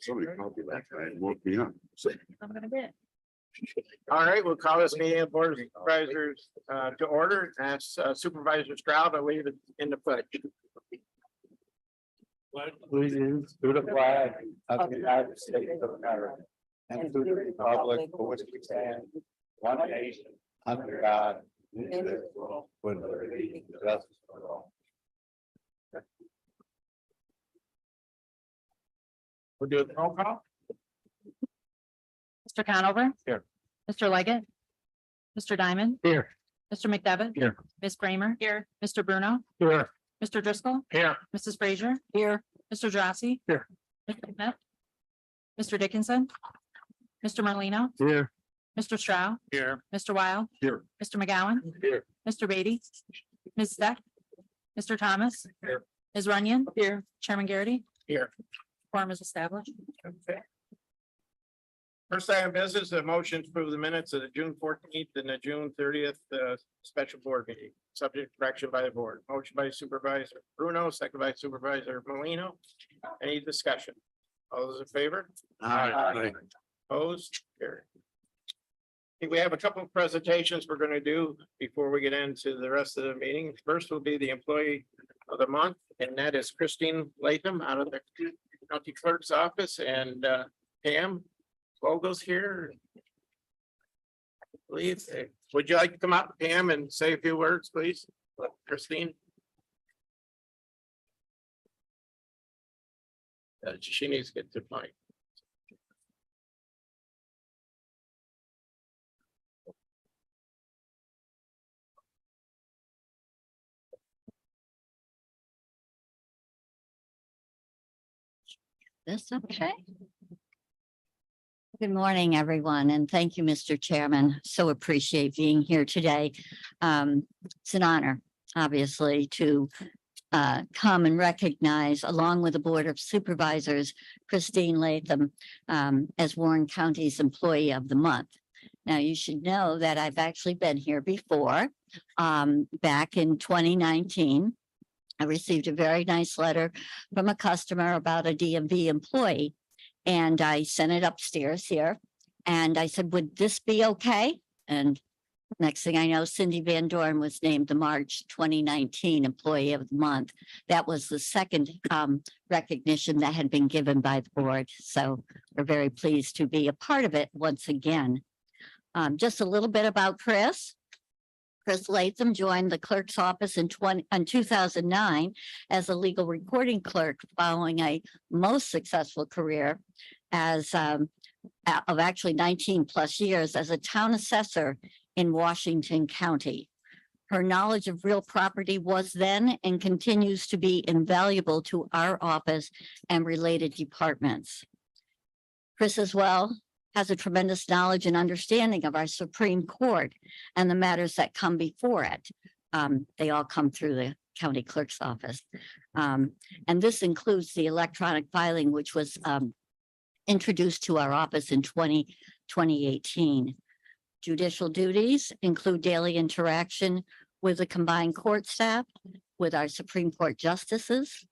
Somebody copied that guy and woke me up. I'm gonna get. All right, we'll call this meeting of Board of Supervisors to order. Ask Supervisor Stroud to lead it in the pledge. Allegiance to the flag of the United States of America and to the republic for which we stand, one nation, under God, indivisible, with liberty and justice for all. We'll do the roll call. Mr. Conover. Here. Mr. Leggett. Mr. Diamond. Here. Mr. McDevitt. Here. Ms. Bramer. Here. Mr. Bruno. Here. Mr. Driscoll. Here. Mrs. Frazier. Here. Mr. Drossy. Here. Mr. Smith. Mr. Dickinson. Mr. Merlino. Here. Mr. Stroud. Here. Mr. Wild. Here. Mr. McGowan. Here. Mr. Beatty. Ms. Steck. Mr. Thomas. Here. Ms. Runyon. Here. Chairman Garrity. Here. Quorum is established. Okay. First item of business, a motion to approve the minutes of the June 14th and the June 30th special board meeting, subject to correction by the board. Motion by Supervisor Bruno, second by Supervisor Molino. Any discussion? All those in favor? Aye. Opposed? Carried. I think we have a couple of presentations we're going to do before we get into the rest of the meeting. First will be the employee of the month, and that is Christine Latham out of the county clerk's office, and Pam Vogel's here. I believe. Would you like to come up, Pam, and say a few words, please? Christine? She needs to get to the mic. This okay? Good morning, everyone, and thank you, Mr. Chairman. So appreciate being here today. It's an honor, obviously, to come and recognize, along with the Board of Supervisors, Christine Latham as Warren County's Employee of the Month. Now, you should know that I've actually been here before, back in 2019. I received a very nice letter from a customer about a DMV employee. And I sent it upstairs here. And I said, would this be okay? And next thing I know, Cindy Van Dorn was named the March 2019 Employee of the Month. That was the second recognition that had been given by the board. So we're very pleased to be a part of it once again. Just a little bit about Chris. Chris Latham joined the clerk's office in 2009 as a legal recording clerk, following a most successful career as of actually 19 plus years as a town assessor in Washington County. Her knowledge of real property was then and continues to be invaluable to our office and related departments. Chris as well has a tremendous knowledge and understanding of our Supreme Court and the matters that come before it. They all come through the county clerk's office. And this includes the electronic filing, which was introduced to our office in 2018. Judicial duties include daily interaction with the combined court staff, with our Supreme Court justices,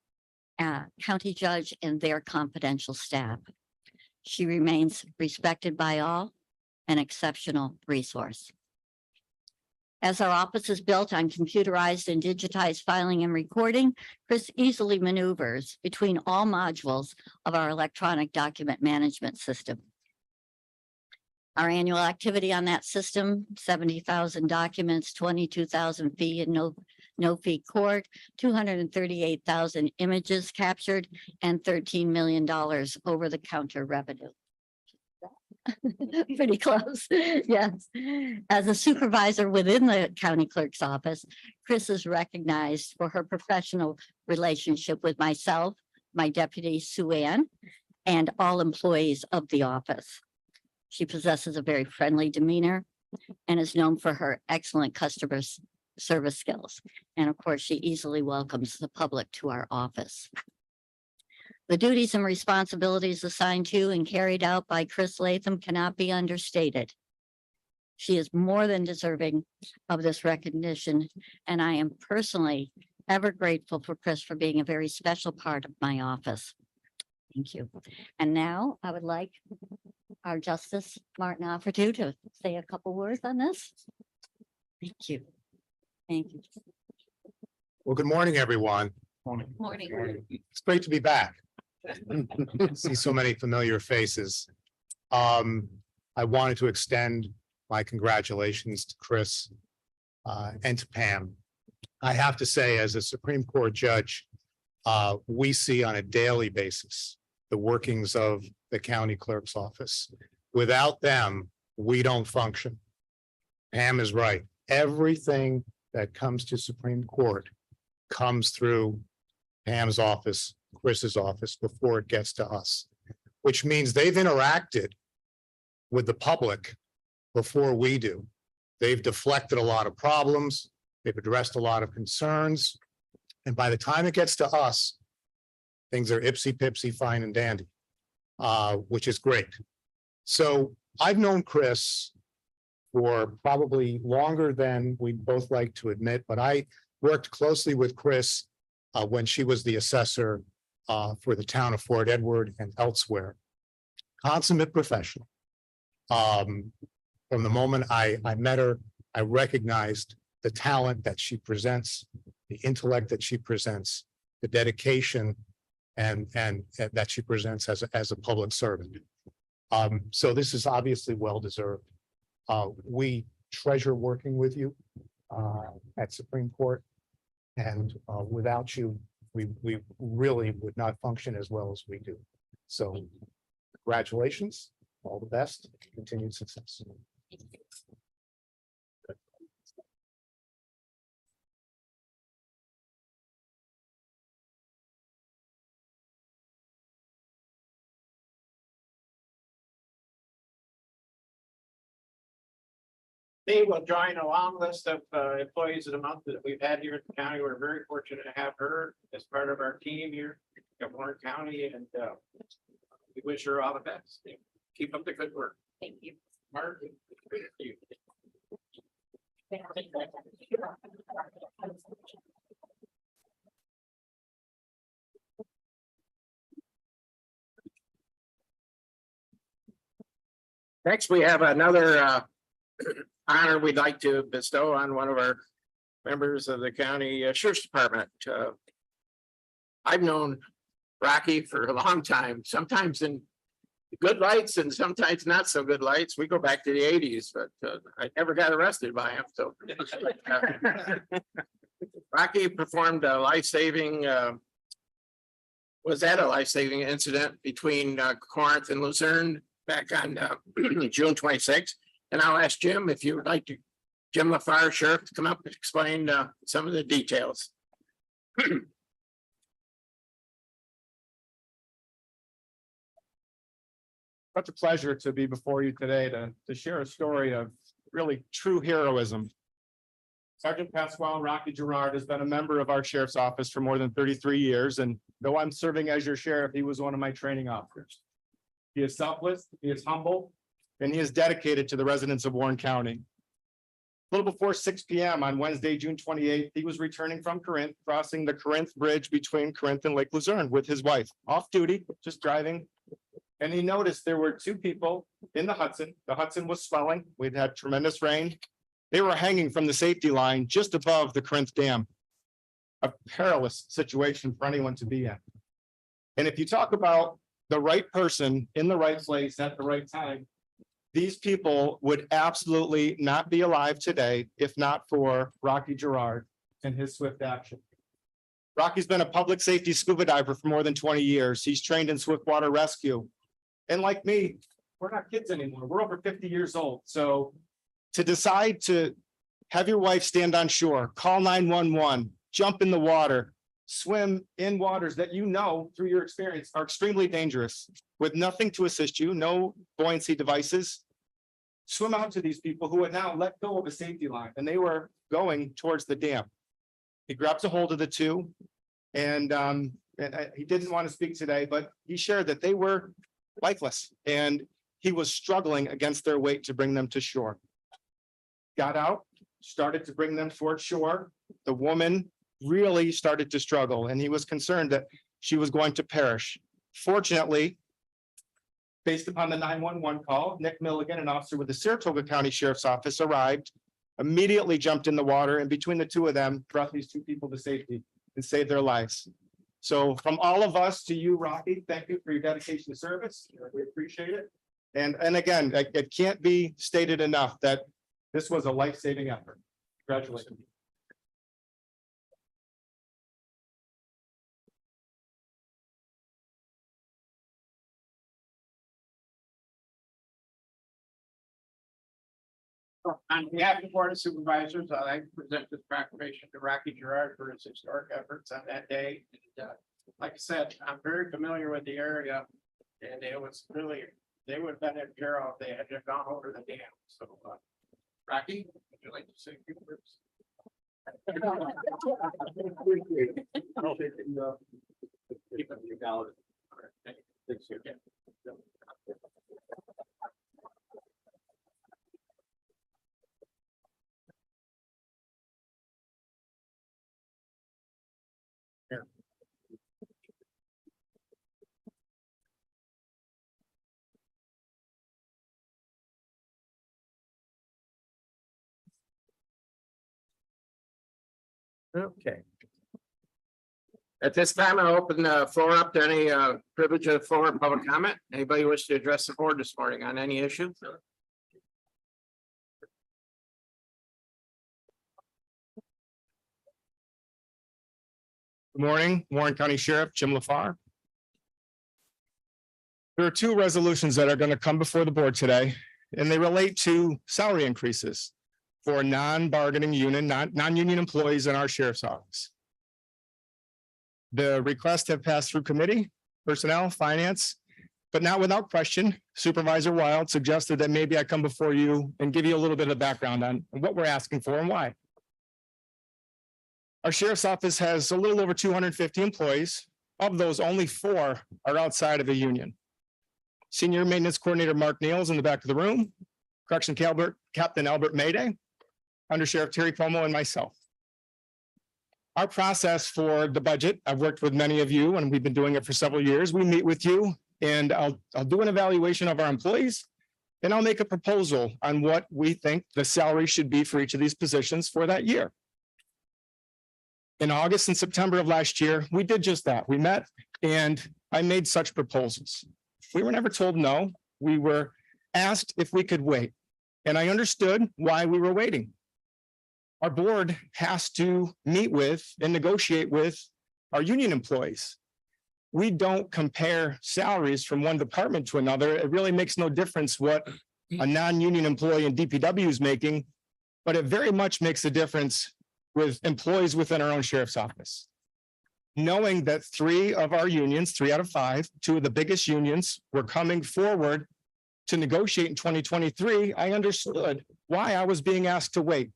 county judge, and their confidential staff. She remains respected by all, an exceptional resource. As our office is built on computerized and digitized filing and recording, Chris easily maneuvers between all modules of our electronic document management system. Our annual activity on that system, 70,000 documents, 22,000 fee and no fee court, 238,000 images captured, and $13 million over the counter revenue. Pretty close, yes. As a supervisor within the county clerk's office, Chris is recognized for her professional relationship with myself, my deputy Sue Ann, and all employees of the office. She possesses a very friendly demeanor and is known for her excellent customer service skills. And of course, she easily welcomes the public to our office. The duties and responsibilities assigned to and carried out by Chris Latham cannot be understated. She is more than deserving of this recognition, and I am personally ever grateful for Chris for being a very special part of my office. Thank you. And now I would like our Justice Martin Offertu to say a couple words on this. Thank you. Thank you. Well, good morning, everyone. Morning. It's great to be back. See so many familiar faces. I wanted to extend my congratulations to Chris and to Pam. I have to say, as a Supreme Court judge, we see on a daily basis the workings of the county clerk's office. Without them, we don't function. Pam is right. Everything that comes to Supreme Court comes through Pam's office, Chris's office, before it gets to us, which means they've interacted with the public before we do. They've deflected a lot of problems. They've addressed a lot of concerns. And by the time it gets to us, things are ipsy-pipsy, fine and dandy, which is great. So I've known Chris for probably longer than we'd both like to admit, but I worked closely with Chris when she was the assessor for the town of Fort Edward and elsewhere. Consummate professional. From the moment I met her, I recognized the talent that she presents, the intellect that she presents, the dedication and that she presents as a public servant. So this is obviously well-deserved. We treasure working with you at Supreme Court. And without you, we really would not function as well as we do. So congratulations, all the best, continued success. They will join a long list of employees of the month that we've had here at the county. We're very fortunate to have her as part of our team here at Warren County, and we wish her all the best. Keep up the good work. Thank you. Mark. Thank you. Next, we have another honor we'd like to bestow on one of our members of the county sheriff's department. I've known Rocky for a long time, sometimes in good lights and sometimes not so good lights. We go back to the 80s, but I never got arrested by him. So Rocky performed a life-saving, was at a life-saving incident between Corinth and Luzerne back on June 26th. And I'll ask Jim if you would like to, Jim LaFar, Sheriff, to come up and explain some of the details. Such a pleasure to be before you today to share a story of really true heroism. Sergeant Pasquale Rocky Gerard has been a member of our sheriff's office for more than 33 years, and though I'm serving as your sheriff, he was one of my training officers. He is selfless, he is humble, and he is dedicated to the residents of Warren County. A little before 6 p.m. on Wednesday, June 28th, he was returning from Corinth, crossing the Corinth Bridge between Corinth and Lake Luzerne with his wife, off duty, just driving. And he noticed there were two people in the Hudson. The Hudson was swelling. We'd had tremendous rain. They were hanging from the safety line just above the Corinth Dam. A perilous situation for anyone to be in. And if you talk about the right person in the right place at the right time, these people would absolutely not be alive today if not for Rocky Gerard and his swift action. Rocky's been a public safety scuba diver for more than 20 years. He's trained in swiftwater rescue. And like me, we're not kids anymore. We're over 50 years old. So to decide to have your wife stand on shore, call 911, jump in the water, swim in waters that you know through your experience are extremely dangerous with nothing to assist you, no buoyancy devices. Swim out to these people who had now let go of a safety line and they were going towards the dam. He grabs a hold of the two and he didn't want to speak today, but he shared that they were lifeless and he was struggling against their weight to bring them to shore. Got out, started to bring them toward shore. The woman really started to struggle, and he was concerned that she was going to perish. Fortunately, based upon the 911 call, Nick Milligan, an officer with the Saratoga County Sheriff's Office, arrived, immediately jumped in the water, and between the two of them, brought these two people to safety and saved their lives. So from all of us to you, Rocky, thank you for your dedication to service. We appreciate it. And again, it can't be stated enough that this was a life-saving effort. Congratulations. On behalf of the Board of Supervisors, I'd like to present this proclamation to Rocky Gerard for his historic efforts on that day. And, like I said, I'm very familiar with the area, and it was really, they would have been in peril if they had just gone over the dam. So, Rocky, would you like to say a few words? Okay. At this time, I'll open the floor up to any privilege of the floor and public comment. Anybody wish to address the board this morning on any issue? Good morning, Warren County Sheriff Jim LaFar. There are two resolutions that are going to come before the board today, and they relate to salary increases for non-bargaining unit, non-union employees in our sheriff's office. The requests have passed through committee, personnel, finance, but not without question. Supervisor Wild suggested that maybe I come before you and give you a little bit of background on what we're asking for and why. Our sheriff's office has a little over 250 employees. Of those, only 4 are outside of a union. Senior Maintenance Coordinator Mark Neals in the back of the room, Correction Captain Albert Mayday, Under Sheriff Terry Como, and myself. Our process for the budget, I've worked with many of you and we've been doing it for several years. We meet with you and I'll do an evaluation of our employees and I'll make a proposal on what we think the salary should be for each of these positions for that year. In August and September of last year, we did just that. We met and I made such proposals. We were never told no. We were asked if we could wait. And I understood why we were waiting. Our board has to meet with and negotiate with our union employees. We don't compare salaries from one department to another. It really makes no difference what a non-union employee in DPW is making, but it very much makes a difference with employees within our own sheriff's office. Knowing that 3 of our unions, 3 out of 5, 2 of the biggest unions were coming forward to negotiate in 2023, I understood why I was being asked to wait.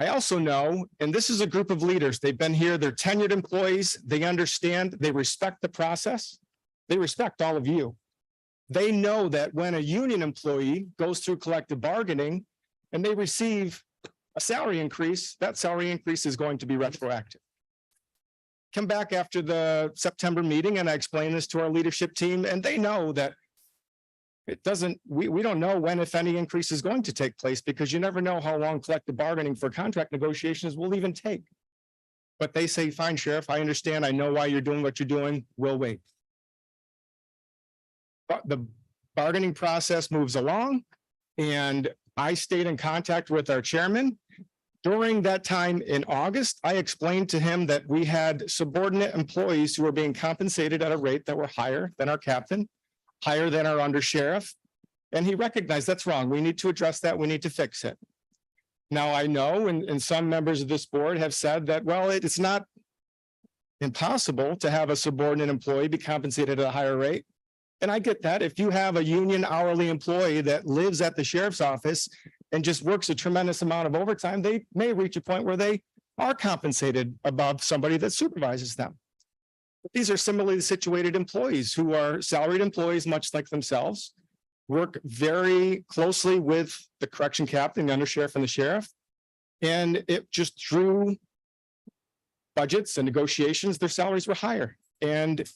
I also know, and this is a group of leaders, they've been here, they're tenured employees, they understand, they respect the process, they respect all of you. They know that when a union employee goes through collective bargaining and they receive a salary increase, that salary increase is going to be retroactive. Come back after the September meeting and I explain this to our leadership team and they know that it doesn't, we don't know when, if any, increase is going to take place because you never know how long collective bargaining for contract negotiations will even take. But they say, fine, Sheriff, I understand. I know why you're doing what you're doing. We'll wait. But the bargaining process moves along and I stayed in contact with our chairman. During that time in August, I explained to him that we had subordinate employees who were being compensated at a rate that were higher than our captain, higher than our undersheriff. And he recognized that's wrong. We need to address that. We need to fix it. Now, I know, and some members of this board have said that, well, it's not impossible to have a subordinate employee be compensated at a higher rate. And I get that. If you have a union hourly employee that lives at the sheriff's office and just works a tremendous amount of overtime, they may reach a point where they are compensated above somebody that supervises them. But these are similarly situated employees who are salaried employees, much like themselves, work very closely with the correction captain, the undersheriff, and the sheriff. And it just through budgets and negotiations, their salaries were higher. And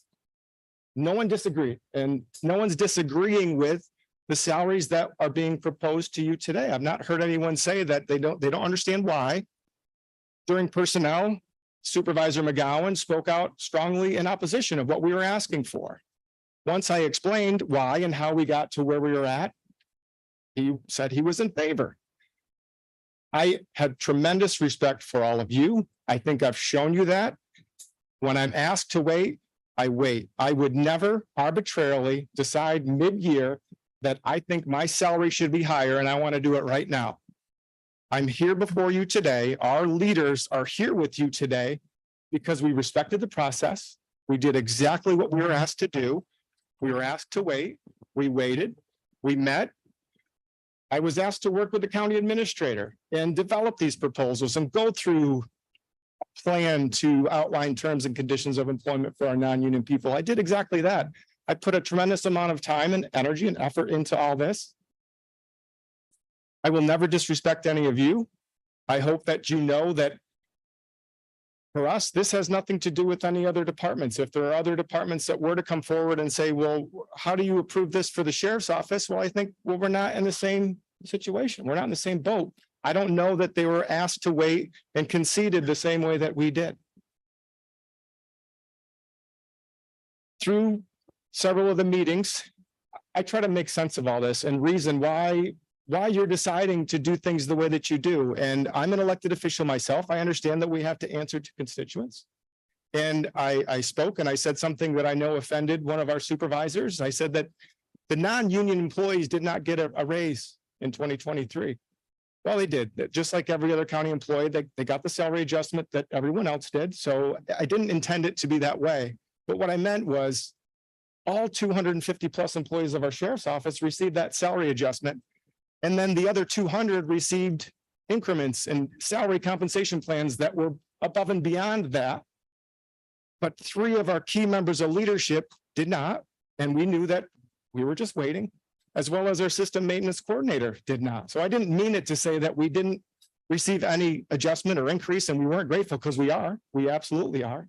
no one disagreed, and no one's disagreeing with the salaries that are being proposed to you today. I've not heard anyone say that they don't understand why. During personnel, Supervisor McGowan spoke out strongly in opposition of what we were asking for. Once I explained why and how we got to where we were at, he said he was in favor. I had tremendous respect for all of you. I think I've shown you that. When I'm asked to wait, I wait. I would never arbitrarily decide mid-year that I think my salary should be higher and I want to do it right now. I'm here before you today. Our leaders are here with you today because we respected the process. We did exactly what we were asked to do. We were asked to wait. We waited. We met. I was asked to work with the county administrator and develop these proposals and go through a plan to outline terms and conditions of employment for our non-union people. I did exactly that. I put a tremendous amount of time and energy and effort into all this. I will never disrespect any of you. I hope that you know that for us, this has nothing to do with any other departments. If there are other departments that were to come forward and say, well, how do you approve this for the sheriff's office? Well, I think, well, we're not in the same situation. We're not in the same boat. I don't know that they were asked to wait and conceded the same way that we did. Through several of the meetings, I try to make sense of all this and reason why you're deciding to do things the way that you do. And I'm an elected official myself. I understand that we have to answer to constituents. And I spoke and I said something that I know offended one of our supervisors. I said that the non-union employees did not get a raise in 2023. Well, they did. Just like every other county employee, they got the salary adjustment that everyone else did. So I didn't intend it to be that way. But what I meant was all 250 plus employees of our sheriff's office received that salary adjustment. And then the other 200 received increments and salary compensation plans that were above and beyond that. But 3 of our key members of leadership did not. And we knew that we were just waiting, as well as our system maintenance coordinator did not. So I didn't mean it to say that we didn't receive any adjustment or increase and we weren't grateful, because we are. We absolutely are.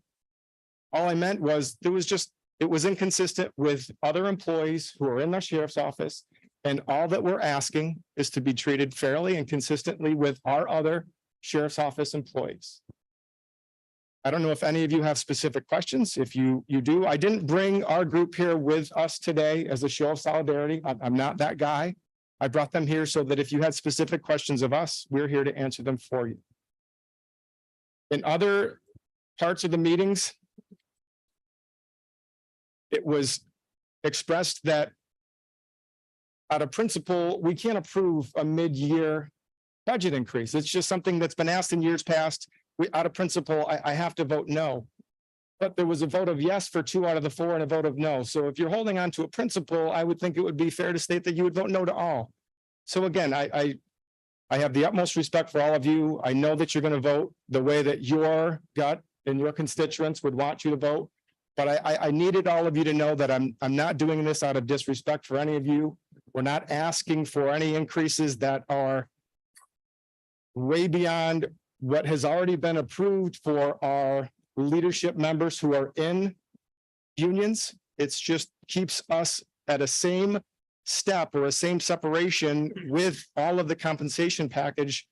All I meant was it was inconsistent with other employees who are in our sheriff's office. And all that we're asking is to be treated fairly and consistently with our other sheriff's office employees. I don't know if any of you have specific questions. If you do, I didn't bring our group here with us today as a show of solidarity. I'm not that guy. I brought them here so that if you had specific questions of us, we're here to answer them for you. In other parts of the meetings, it was expressed that out of principle, we can't approve a mid-year budget increase. It's just something that's been asked in years past. Out of principle, I have to vote no. But there was a vote of yes for 2 out of the 4 and a vote of no. So if you're holding on to a principle, I would think it would be fair to state that you would vote no to all. So again, I have the utmost respect for all of you. I know that you're going to vote the way that your gut and your constituents would want you to vote. But I needed all of you to know that I'm not doing this out of disrespect for any of you. We're not asking for any increases that are way beyond what has already been approved for our leadership members who are in unions. It's just keeps us at a same step or a same separation with all of the compensation package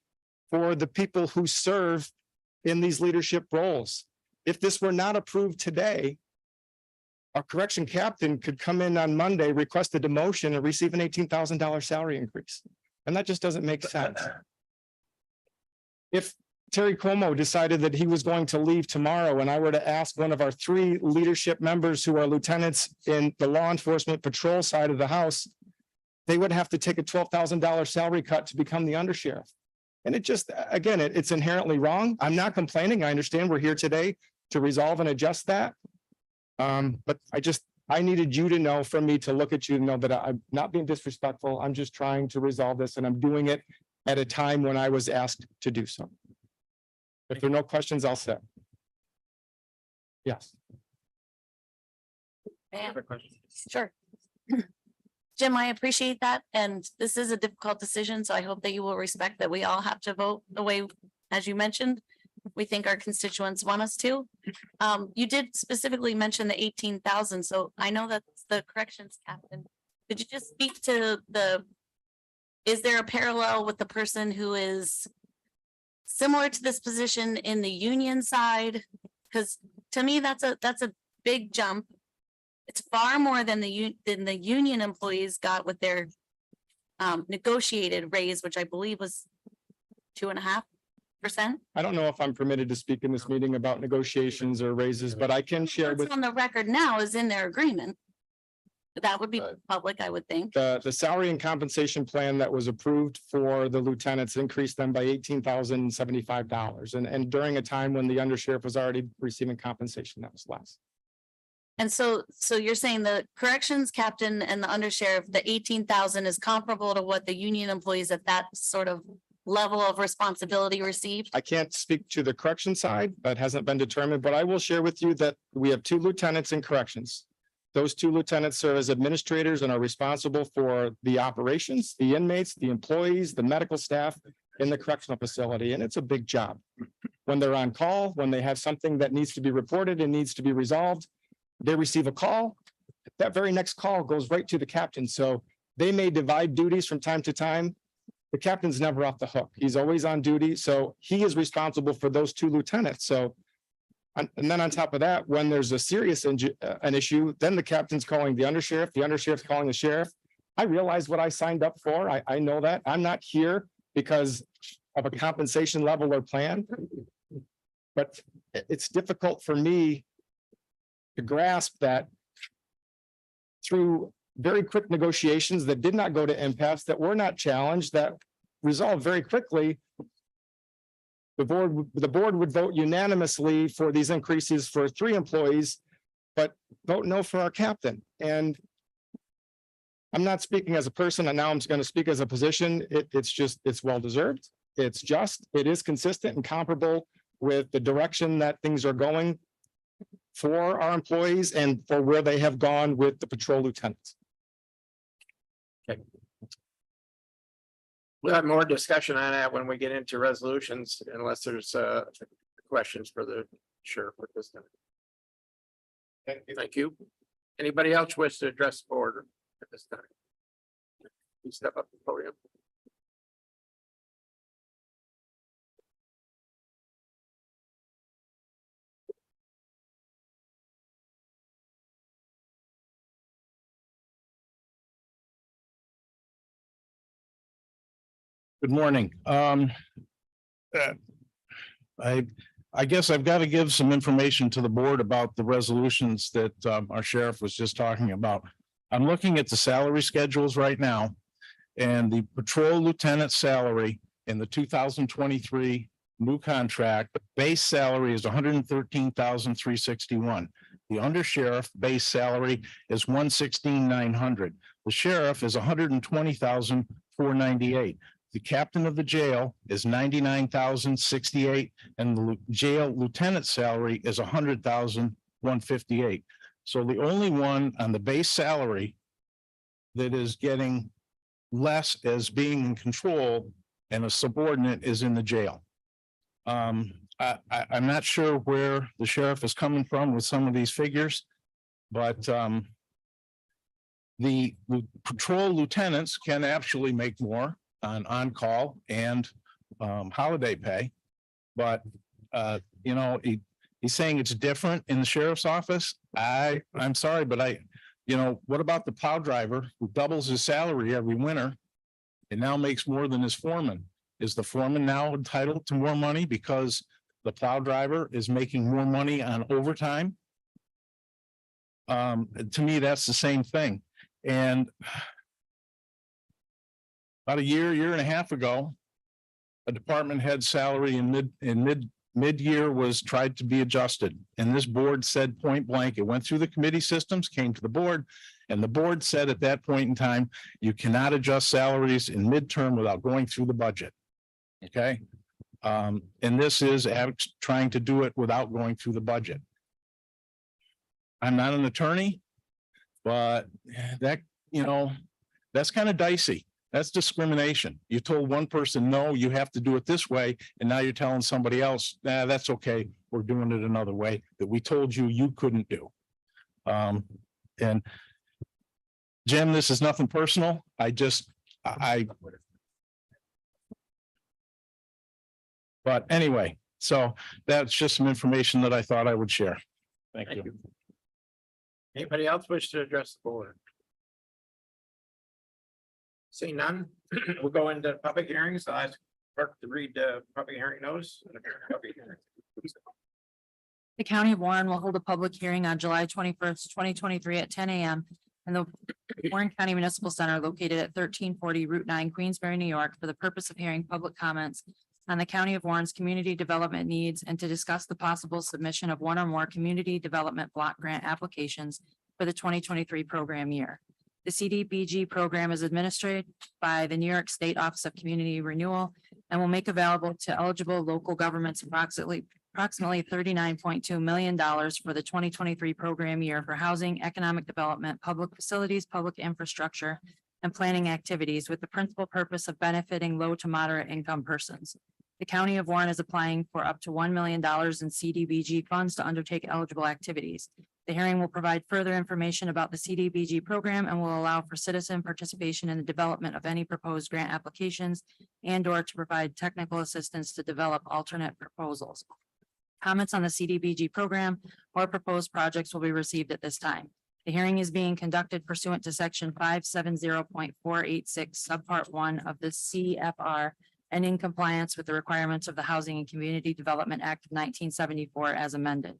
for the people who serve in these leadership roles. If this were not approved today, our correction captain could come in on Monday, request a demotion and receive an $18,000 salary increase. And that just doesn't make sense. If Terry Cuomo decided that he was going to leave tomorrow and I were to ask one of our 3 leadership members who are lieutenants in the law enforcement patrol side of the house, they would have to take a $12,000 salary cut to become the undersheriff. And it just, again, it's inherently wrong. I'm not complaining. I understand we're here today to resolve and adjust that. But I needed you to know, from me to look at you and know that I'm not being disrespectful. I'm just trying to resolve this, and I'm doing it at a time when I was asked to do so. If there are no questions, I'll say. Yes. Sure. Jim, I appreciate that. And this is a difficult decision, so I hope that you will respect that we all have to vote the way, as you mentioned. we think our constituents want us to. You did specifically mention the 18,000, so I know that's the corrections captain. Could you just speak to is there a parallel with the person who is similar to this position in the union side? Because to me, that's a big jump. It's far more than the union employees got with their negotiated raise, which I believe was 2.5%. I don't know if I'm permitted to speak in this meeting about negotiations or raises, but I can share with What's on the record now is in their agreement. That would be public, I would think. the salary and compensation plan that was approved for the lieutenants increased them by $18,075. And during a time when the undersheriff was already receiving compensation that was less. And so you're saying the corrections captain and the undersheriff, the 18,000 is comparable to what the union employees at that sort of level of responsibility received? I can't speak to the correction side. That hasn't been determined, but I will share with you that we have 2 lieutenants in corrections. Those 2 lieutenants serve as administrators and are responsible for the operations, the inmates, the employees, the medical staff in the correctional facility. And it's a big job. When they're on call, when they have something that needs to be reported and needs to be resolved, they receive a call. That very next call goes right to the captain. So they may divide duties from time to time. The captain's never off the hook. He's always on duty. So he is responsible for those 2 lieutenants. So and then on top of that, when there's a serious an issue, then the captain's calling the undersheriff's calling the sheriff. I realize what I signed up for. I know that. I'm not here because of a compensation level or plan. But it's difficult for me to grasp that through very quick negotiations that did not go to impasse, that were not challenged, that resolved very quickly. The board would vote unanimously for these increases for 3 employees, but vote no for our captain. And I'm not speaking as a person, and now I'm going to speak as a position. It's well-deserved. It's just, it is consistent and comparable with the direction that things are going for our employees and for where they have gone with the patrol lieutenants. We'll have more discussion on that when we get into resolutions, unless there's questions for the sheriff at this time. Thank you. Anybody else wish to address the board at this time? You step up to the podium. Good morning. I guess I've got to give some information to the board about the resolutions that our sheriff was just talking about. I'm looking at the salary schedules right now, and the patrol lieutenant salary in the 2023 new contract, base salary is $113,361. The undersheriff base salary is $116,900. The sheriff is $120,498. The captain of the jail is $99,068, and the jail lieutenant salary is $100,158. So the only one on the base salary that is getting less as being in control and a subordinate is in the jail. I'm not sure where the sheriff is coming from with some of these figures, but the patrol lieutenants can actually make more on-call and holiday pay. But you know, he's saying it's different in the sheriff's office. I'm sorry, but what about the plow driver who doubles his salary every winter and now makes more than his foreman? Is the foreman now entitled to more money because the plow driver is making more money on overtime? To me, that's the same thing. And about a year and a half ago, a department head salary in mid-year was tried to be adjusted. And this board said point blank, it went through the committee systems, came to the board, and the board said at that point in time, you cannot adjust salaries in midterm without going through the budget. Okay. And this is trying to do it without going through the budget. I'm not an attorney, but that, that's kind of dicey. That's discrimination. You told one person, no, you have to do it this way, and now you're telling somebody else, nah, that's okay. We're doing it another way that we told you you couldn't do. And Jim, this is nothing personal. But anyway, so that's just some information that I thought I would share. Thank you. Anybody else wish to address the board? See none, we'll go into public hearings. I'll ask clerk to read the public hearing notice. Public hearing. The County of Warren will hold a public hearing on July 21st, 2023 at 10 a.m. in the Warren County Municipal Center located at 1340 Route 9, Queensbury, New York, for the purpose of hearing public comments on the County of Warren's community development needs and to discuss the possible submission of one or more community development block grant applications for the 2023 program year. The CDBG program is administered by the New York State Office of Community Renewal and will make available to eligible local governments approximately $39.2 million for the 2023 program year for housing, economic development, public facilities, public infrastructure, and planning activities with the principal purpose of benefiting low to moderate income persons. The County of Warren is applying for up to $1 million in CDBG funds to undertake eligible activities. The hearing will provide further information about the CDBG program and will allow for citizen participation in the development of any proposed grant applications and/or to provide technical assistance to develop alternate proposals. Comments on the CDBG program or proposed projects will be received at this time. The hearing is being conducted pursuant to section 570.486 subpart 1 of the CFR and in compliance with the requirements of the Housing and Community Development Act of 1974 as amended.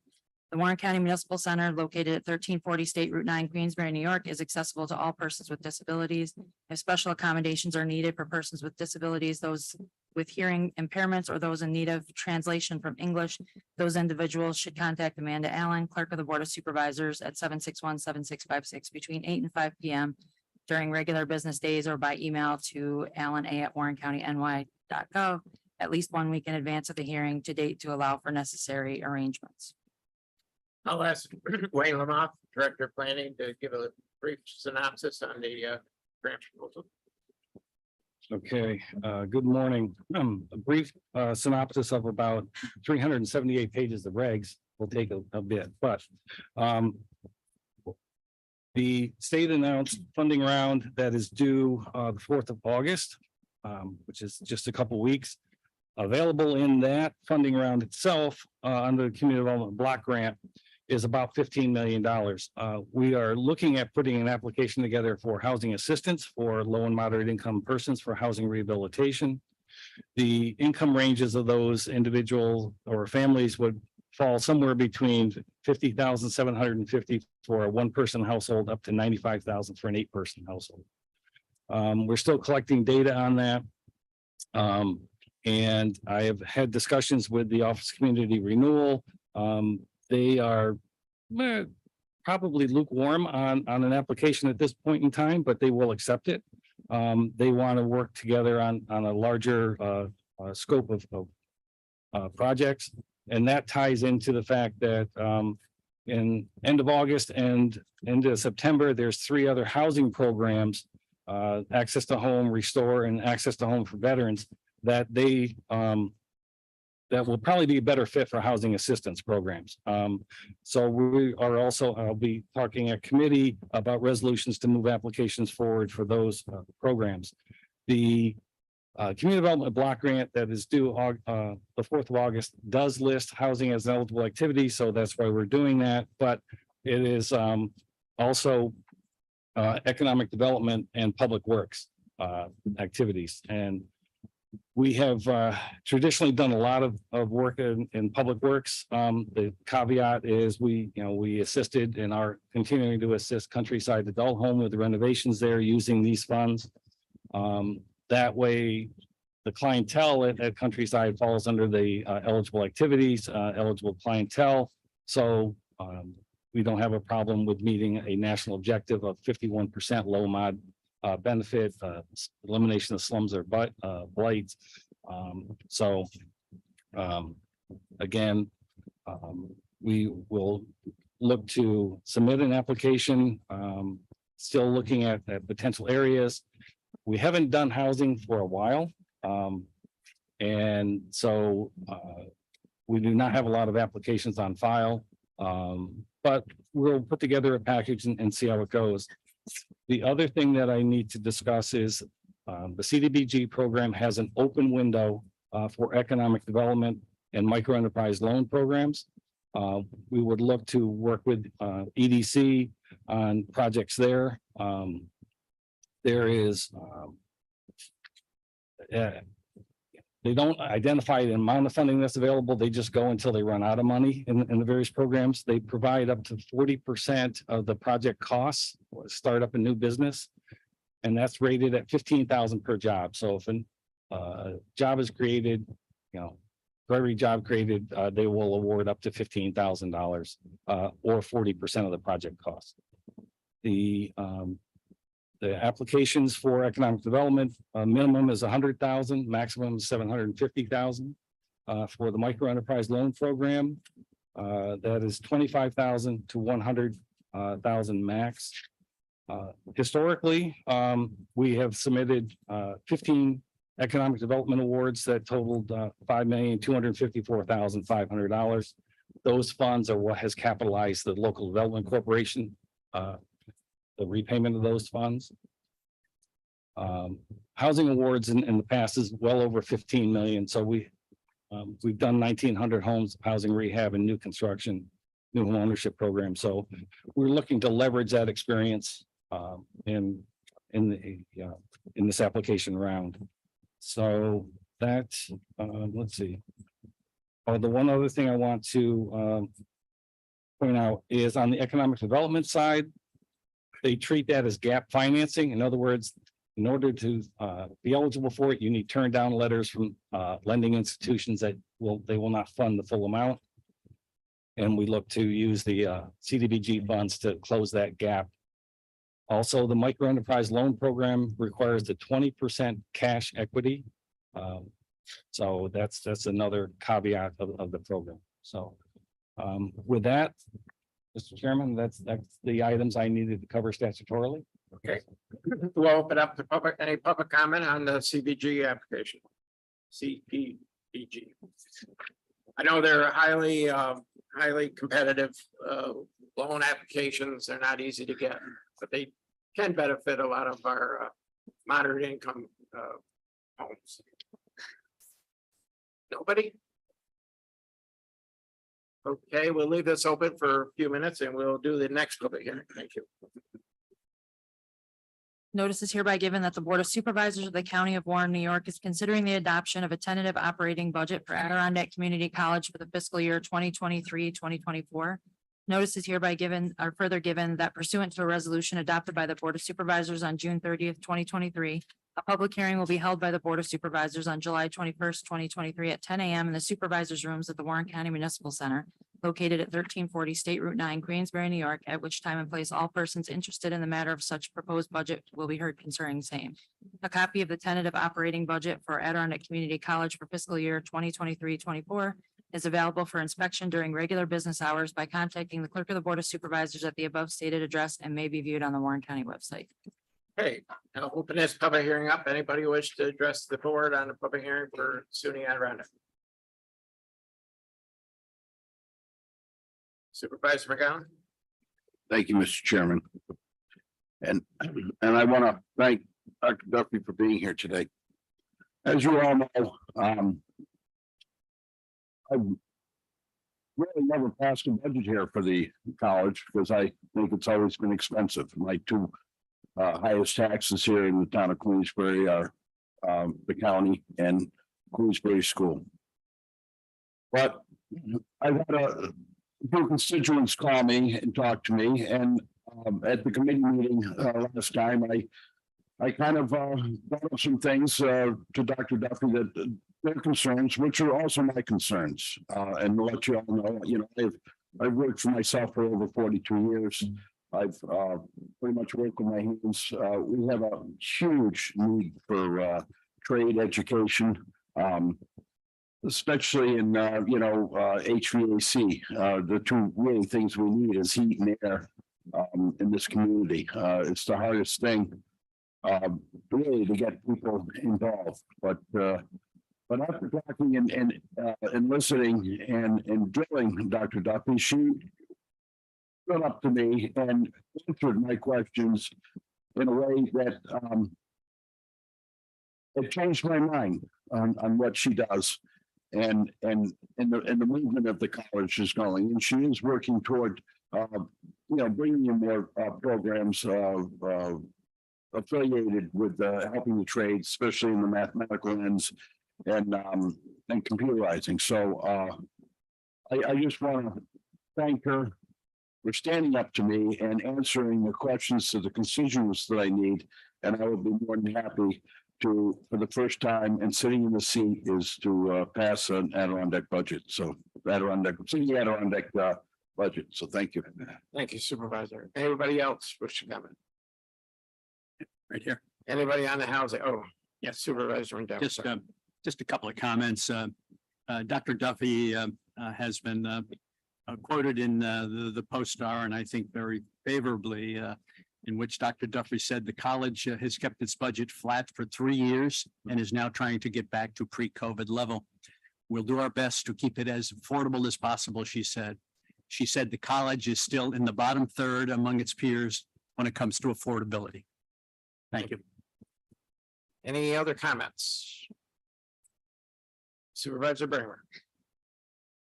The Warren County Municipal Center, located at 1340 State Route 9, Queensbury, New York, is accessible to all persons with disabilities. If special accommodations are needed for persons with disabilities, those with hearing impairments, or those in need of translation from English, those individuals should contact Amanda Allen, Clerk of the Board of Supervisors, at 761-7656 between 8 and 5 p.m. during regular business days, or by email to allena@warrencountiny.gov at least 1 week in advance of the hearing to date to allow for necessary arrangements. I'll ask Wayne Lamont, Director of Planning, to give a brief synopsis on the grant proposal. Okay, good morning. A brief synopsis of about 378 pages of regs will take a bit, but the state announced funding round that is due the 4th of August, which is just a couple weeks. Available in that funding round itself under the Community Development Block Grant is about $15 million. We are looking at putting an application together for housing assistance for low and moderate income persons for housing rehabilitation. The income ranges of those individual or families would fall somewhere between $50,750 for a 1-person household up to $95,000 for an 8-person household. We're still collecting data on that. And I have had discussions with the Office of Community Renewal. They are probably lukewarm on an application at this point in time, but they will accept it. They want to work together on a larger scope of projects. And that ties into the fact that in end of August and into September, there's 3 other housing programs, Access to Home, Restore, and Access to Home for Veterans, that they that will probably be a better fit for housing assistance programs. So we are also, I'll be talking at committee about resolutions to move applications forward for those programs. The Community Development Block Grant that is due the 4th of August does list housing as an eligible activity, so that's why we're doing that. But it is also economic development and public works activities. And we have traditionally done a lot of work in public works. The caveat is we assisted and are continuing to assist Countryside Adult Home with the renovations there using these funds. That way, the clientele at Countryside falls under the eligible activities, eligible clientele. So we don't have a problem with meeting a national objective of 51% low mod benefit, elimination of slums or blight. Again, we will look to submit an application, still looking at potential areas. we haven't done housing for a while. And so we do not have a lot of applications on file. But we'll put together a package and see how it goes. The other thing that I need to discuss is the CDBG program has an open window for economic development and micro enterprise loan programs. We would look to work with EDC on projects there. There is they don't identify the amount of funding that's available. They just go until they run out of money in the various programs. They provide up to 40% of the project costs, start up a new business. And that's rated at 15,000 per job. So if a job is created, for every job created, they will award up to $15,000 or 40% of the project cost. The applications for economic development, minimum is 100,000, maximum is 750,000. For the micro enterprise loan program, that is 25,000 to 100,000 max. Historically, we have submitted 15 economic development awards that totaled $5,254,500. Those funds are what has capitalized the local development corporation, the repayment of those funds. Housing awards in the past is well over 15 million. So we've done 1,900 homes, housing rehab and new construction, new home ownership program. So we're looking to leverage that experience in this application round. So that's let's see. Oh, the one other thing I want to point out is on the economic development side, they treat that as gap financing. In other words, in order to be eligible for it, you need turn down letters from lending institutions that they will not fund the full amount. And we look to use the CDBG funds to close that gap. Also, the micro enterprise loan program requires the 20% cash equity. So that's another caveat of the program. So with that, Mr. Chairman, that's the items I needed to cover statutorily. Okay, we'll open up to any public comment on the CBG application. CPBG. I know they're highly competitive loan applications. They're not easy to get, but they can benefit a lot of our moderate income homes. Nobody? Okay, we'll leave this open for a few minutes and we'll do the next public hearing. Thank you. Notice is hereby given that the Board of Supervisors of the County of Warren, New York is considering the adoption of a tentative operating budget for Adirondack Community College for the fiscal year 2023-2024. Notice is hereby given or further given that pursuant to a resolution adopted by the Board of Supervisors on June 30th, 2023, a public hearing will be held by the Board of Supervisors on July 21st, 2023 at 10 a.m. in the supervisors rooms at the Warren County Municipal Center located at 1340 State Route 9, Queensbury, New York, at which time and place all persons interested in the matter of such proposed budget will be heard concerning same. A copy of the tentative operating budget for Adirondack Community College for fiscal year 2023-24 is available for inspection during regular business hours by contacting the clerk of the Board of Supervisors at the above stated address and may be viewed on the Warren County website. Hey, I'll open this public hearing up. Anybody wish to address the board on the public hearing for SUNY Adirondack? Supervisor McGowan? Thank you, Mr. Chairman. And I want to thank Dr. Duffy for being here today. As you all know, I really never passed a budget here for the college because I think it's always been expensive. My two highest taxes here in the town of Queensbury are the county and Queensbury School. But I've had a few constituents call me and talk to me, and at the committee meeting last time, I kind of brought up some things to Dr. Duffy that their concerns, which are also my concerns, and to let you all know, I've worked for myself for over 42 years. I've pretty much worked with my hands. We have a huge need for trade education, especially in HVAC. The two really things we need is heat and air in this community. It's the hardest thing really to get people involved, but after talking and listening and drilling Dr. Duffy, she stood up to me and answered my questions in a way that it changed my mind on what she does and the movement of the college is going, and she is working toward bringing in more programs affiliated with helping the trades, especially in the mathematical ends and computerizing. So I just want to thank her for standing up to me and answering the questions to the constituents that I need. And I will be more than happy to, for the first time and sitting in the seat, is to pass an Adirondack budget. So Adirondack budget. So thank you. Thank you, Supervisor. Anybody else wish to comment? Right here. Anybody on the housing? Oh, yes, Supervisor. Rendell, sorry. Just a couple of comments. Dr. Duffy has been quoted in the Post-Star, and I think very favorably, in which Dr. Duffy said the college has kept its budget flat for 3 years and is now trying to get back to pre-COVID level. We'll do our best to keep it as affordable as possible, she said. She said the college is still in the bottom third among its peers when it comes to affordability. Thank you. Any other comments? Supervisor Bramer.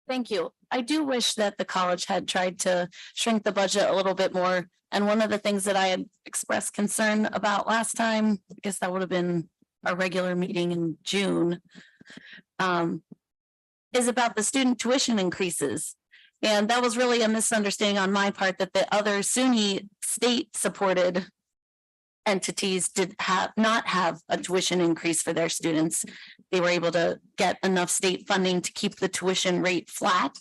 Thank you. I do wish that the college had tried to shrink the budget a little bit more. And one of the things that I had expressed concern about last time, I guess that would have been our regular meeting in June, is about the student tuition increases. And that was really a misunderstanding on my part, that the other SUNY state supported entities did not have a tuition increase for their students. They were able to get enough state funding to keep the tuition rate flat.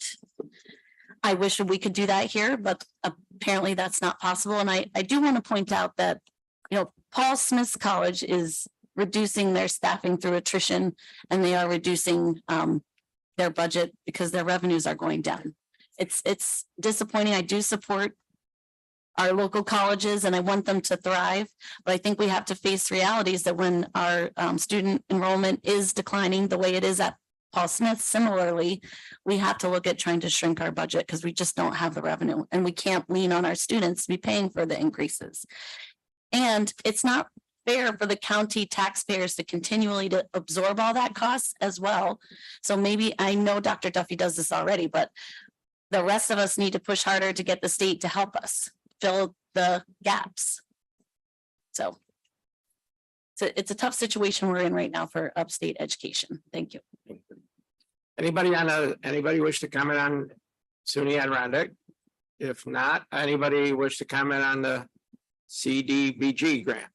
I wish we could do that here, but apparently that's not possible. And I do want to point out that, Paul Smith's college is reducing their staffing through attrition, and they are reducing their budget because their revenues are going down. It's disappointing. I do support our local colleges and I want them to thrive, but I think we have to face realities that when our student enrollment is declining the way it is at Paul Smith, similarly, we have to look at trying to shrink our budget because we just don't have the revenue and we can't lean on our students to be paying for the increases. And it's not fair for the county taxpayers to continually to absorb all that costs as well. So maybe, I know Dr. Duffy does this already, but the rest of us need to push harder to get the state to help us fill the gaps. So it's a tough situation we're in right now for upstate education. Thank you. Anybody wish to comment on SUNY Adirondack? If not, anybody wish to comment on the CDBG grant?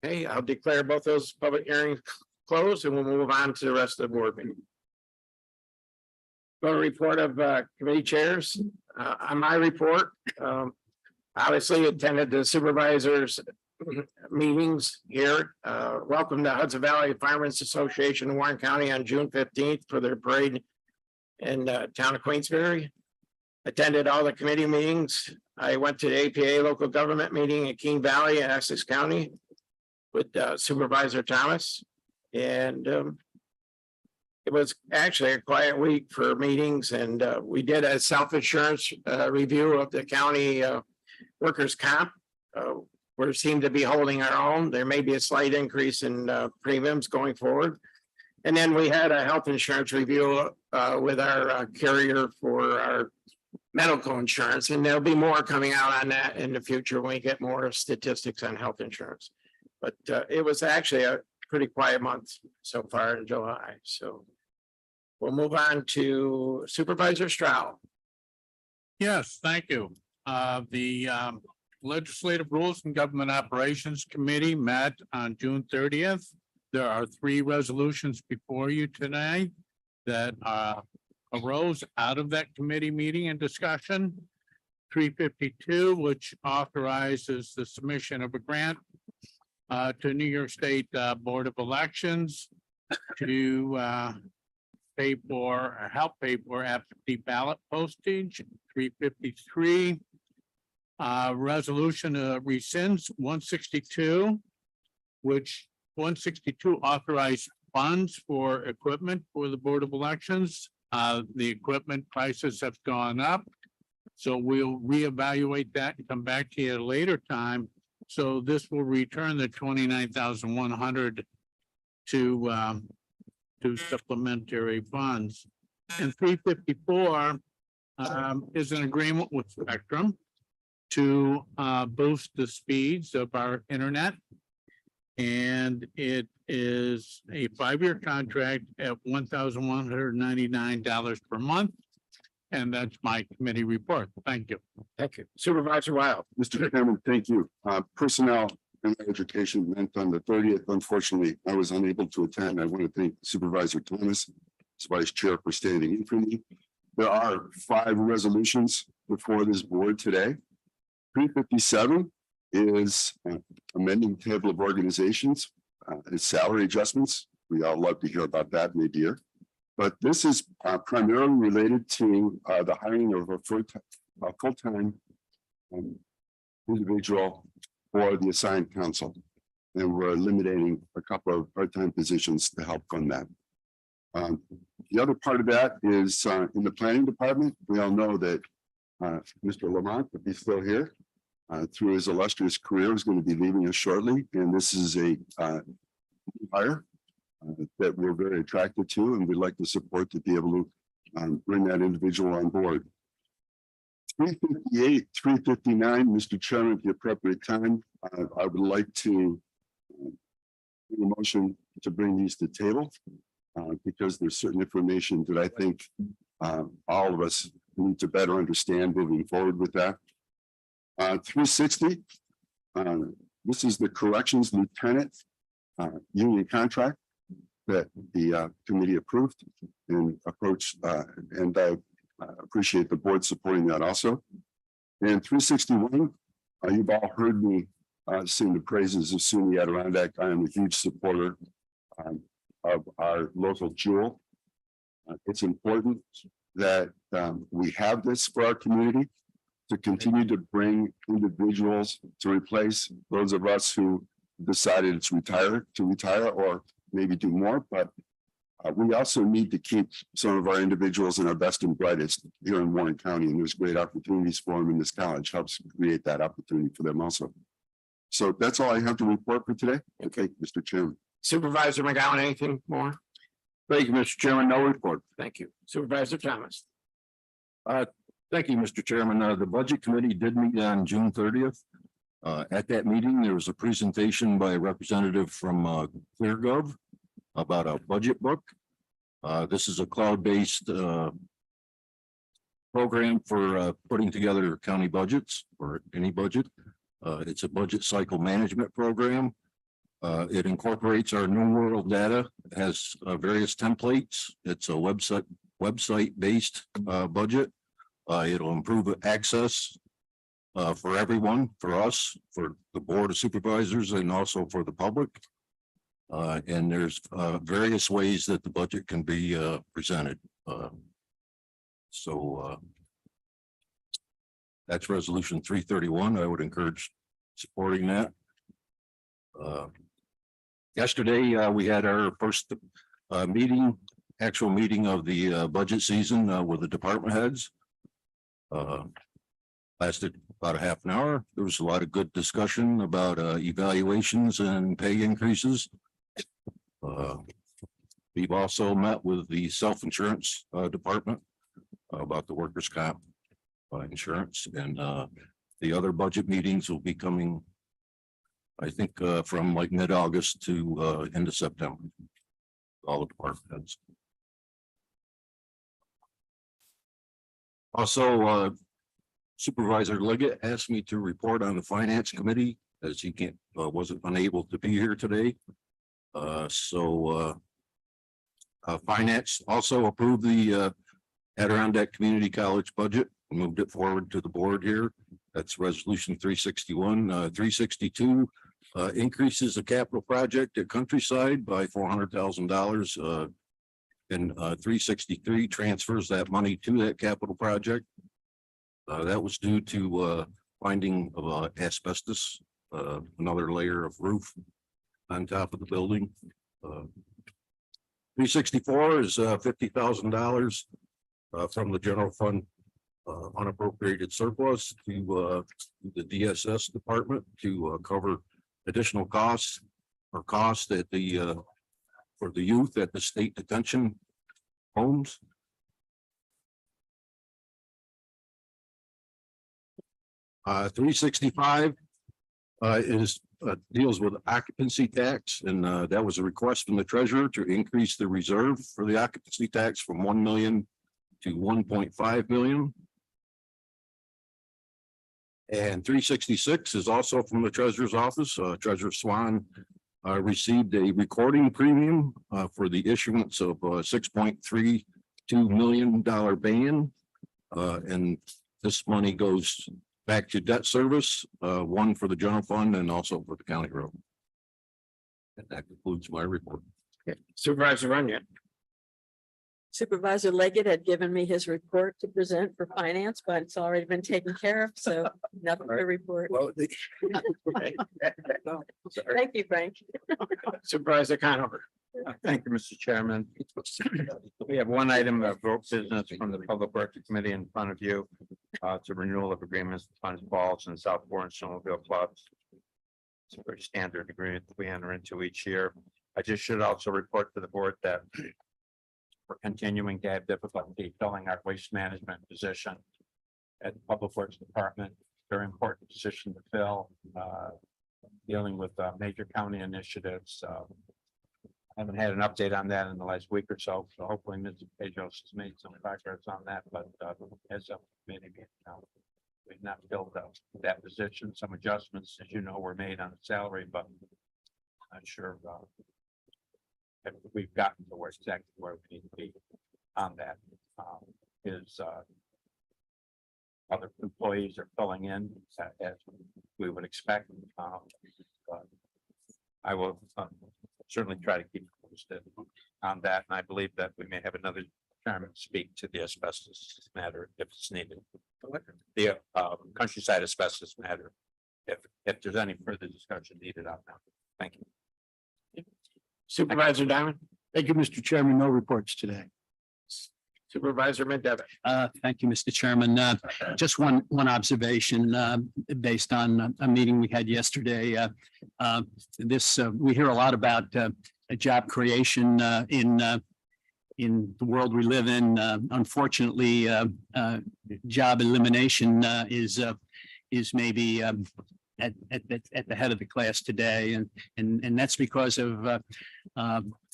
Okay, I'll declare both those public hearings closed and we'll move on to the rest of the board meeting. Go to report of committee chairs. On my report, obviously attended the supervisors meetings here. Welcome to Hudson Valley Firemen's Association in Warren County on June 15th for their parade in town of Queensbury. Attended all the committee meetings. I went to the APA local government meeting in Keene Valley in Essex County with Supervisor Thomas, and it was actually a quiet week for meetings, and we did a self-insurance review of the county workers' comp. We seem to be holding our own. There may be a slight increase in premiums going forward. And then we had a health insurance review with our carrier for our medical insurance, and there'll be more coming out on that in the future when we get more statistics on health insurance. But it was actually a pretty quiet month so far in July. So we'll move on to Supervisor Stroud. Yes, thank you. The Legislative Rules and Government Operations Committee met on June 30th. There are 3 resolutions before you tonight that arose out of that committee meeting and discussion. 352, which authorizes the submission of a grant to New York State Board of Elections to pay for or help pay for absentee ballot postage. 353 Resolution rescinds 162, which 162 authorized funds for equipment for the Board of Elections. The equipment prices have gone up. So we'll reevaluate that and come back to you at a later time. So this will return the 29,100 to supplementary funds. And 354 is an agreement with Spectrum to boost the speeds of our internet. And it is a 5-year contract at $1,199 per month. And that's my committee report. Thank you. Thank you. Supervisor Wild. Mr. Chairman, thank you. Personnel and education meant on the 30th. Unfortunately, I was unable to attend. I want to thank Supervisor Thomas, as Vice Chair, for standing in for me. There are 5 resolutions before this board today. 357 is amending table of organizations, it's salary adjustments. We all love to hear about that mid-year. But this is primarily related to the hiring of a full-time individual for the assigned council. And we're eliminating a couple of part-time positions to help fund that. The other part of that is in the planning department. We all know that Mr. Lamont, if he's still here, through his illustrious career, is going to be leaving us shortly. And this is a hire that we're very attracted to, and we'd like to support to be able to bring that individual on board. 358, 359, Mr. Chairman, at the appropriate time, I would like to make a motion to bring these to table because there's certain information that I think all of us need to better understand moving forward with that. 360, this is the corrections lieutenant union contract that the committee approved and approached, and I appreciate the board supporting that also. And 361, you've all heard me sing the praises of SUNY Adirondack. I am a huge supporter of our local jewel. It's important that we have this for our community to continue to bring individuals to replace those of us who decided to retire or maybe do more, but we also need to keep some of our individuals and our best and brightest here in Warren County, and there's great opportunities for them in this college, helps create that opportunity for them also. So that's all I have to report for today. Okay, Mr. Chairman. Supervisor McGowan, anything more? Thank you, Mr. Chairman. No report. Thank you. Supervisor Thomas. Thank you, Mr. Chairman. The Budget Committee did meet on June 30th. At that meeting, there was a presentation by a representative from ClearGov about a budget book. This is a cloud-based program for putting together county budgets or any budget. It's a budget cycle management program. It incorporates our New World data, has various templates. It's a website-based budget. It'll improve access for everyone, for us, for the Board of Supervisors, and also for the public. And there's various ways that the budget can be presented. That's resolution 331. I would encourage supporting that. Yesterday, we had our first actual meeting of the budget season with the department heads. Lasted about a half an hour. There was a lot of good discussion about evaluations and pay increases. We've also met with the self-insurance department about the workers' comp insurance, and the other budget meetings will be coming, I think, from like mid-August to end of September. All the department heads. Also, Supervisor Liggett asked me to report on the Finance Committee as he wasn't unable to be here today. Finance also approved the Adirondack Community College budget, moved it forward to the board here. That's resolution 361. 362 increases the capital project at Countryside by $400,000. And 363 transfers that money to that capital project. That was due to finding of asbestos, another layer of roof on top of the building. 364 is $50,000 from the general fund unappropriated surplus to the DSS department to cover additional costs or costs at the for the youth at the state detention homes. $365 is deals with occupancy tax, and that was a request from the treasurer to increase the reserve for the occupancy tax from 1 million to 1.5 million. And 366 is also from the treasurer's office. Treasurer Swan received a recording premium for the issuance of $6.32 million ban. And this money goes back to debt service, one for the general fund and also for the county road. And that concludes my report. Supervisor Runyon. Supervisor Leggett had given me his report to present for finance, but it's already been taken care of, so nothing to report. Thank you, Frank. Supervisor Conover. Thank you, Mr. Chairman. We have one item of vote business from the Public Works Committee in front of you. It's a renewal of agreements with Funds Falls and South Warren Snowmobile Clubs. It's a very standard agreement that we enter into each year. I just should also report to the board that we're continuing to have difficulty filling our waste management position at the Public Works Department. Very important position to fill, dealing with major county initiatives. I haven't had an update on that in the last week or so, so hopefully Mr. Pejos has made some progress on that, but as of maybe we've not filled that position. Some adjustments, as you know, were made on the salary, but I'm not sure if we've gotten to where exactly where we need to be on that. Other employees are filling in as we would expect. But I will certainly try to keep posted on that, and I believe that we may have another chairman speak to the asbestos matter if it's needed. The countryside asbestos matter, if there's any further discussion needed on that. Thank you. Supervisor Diamond. Thank you, Mr. Chairman. No reports today. Supervisor Mendevic. Thank you, Mr. Chairman. Just one observation based on a meeting we had yesterday. We hear a lot about job creation in the world we live in. Unfortunately, job elimination is maybe at the head of the class today, and that's because of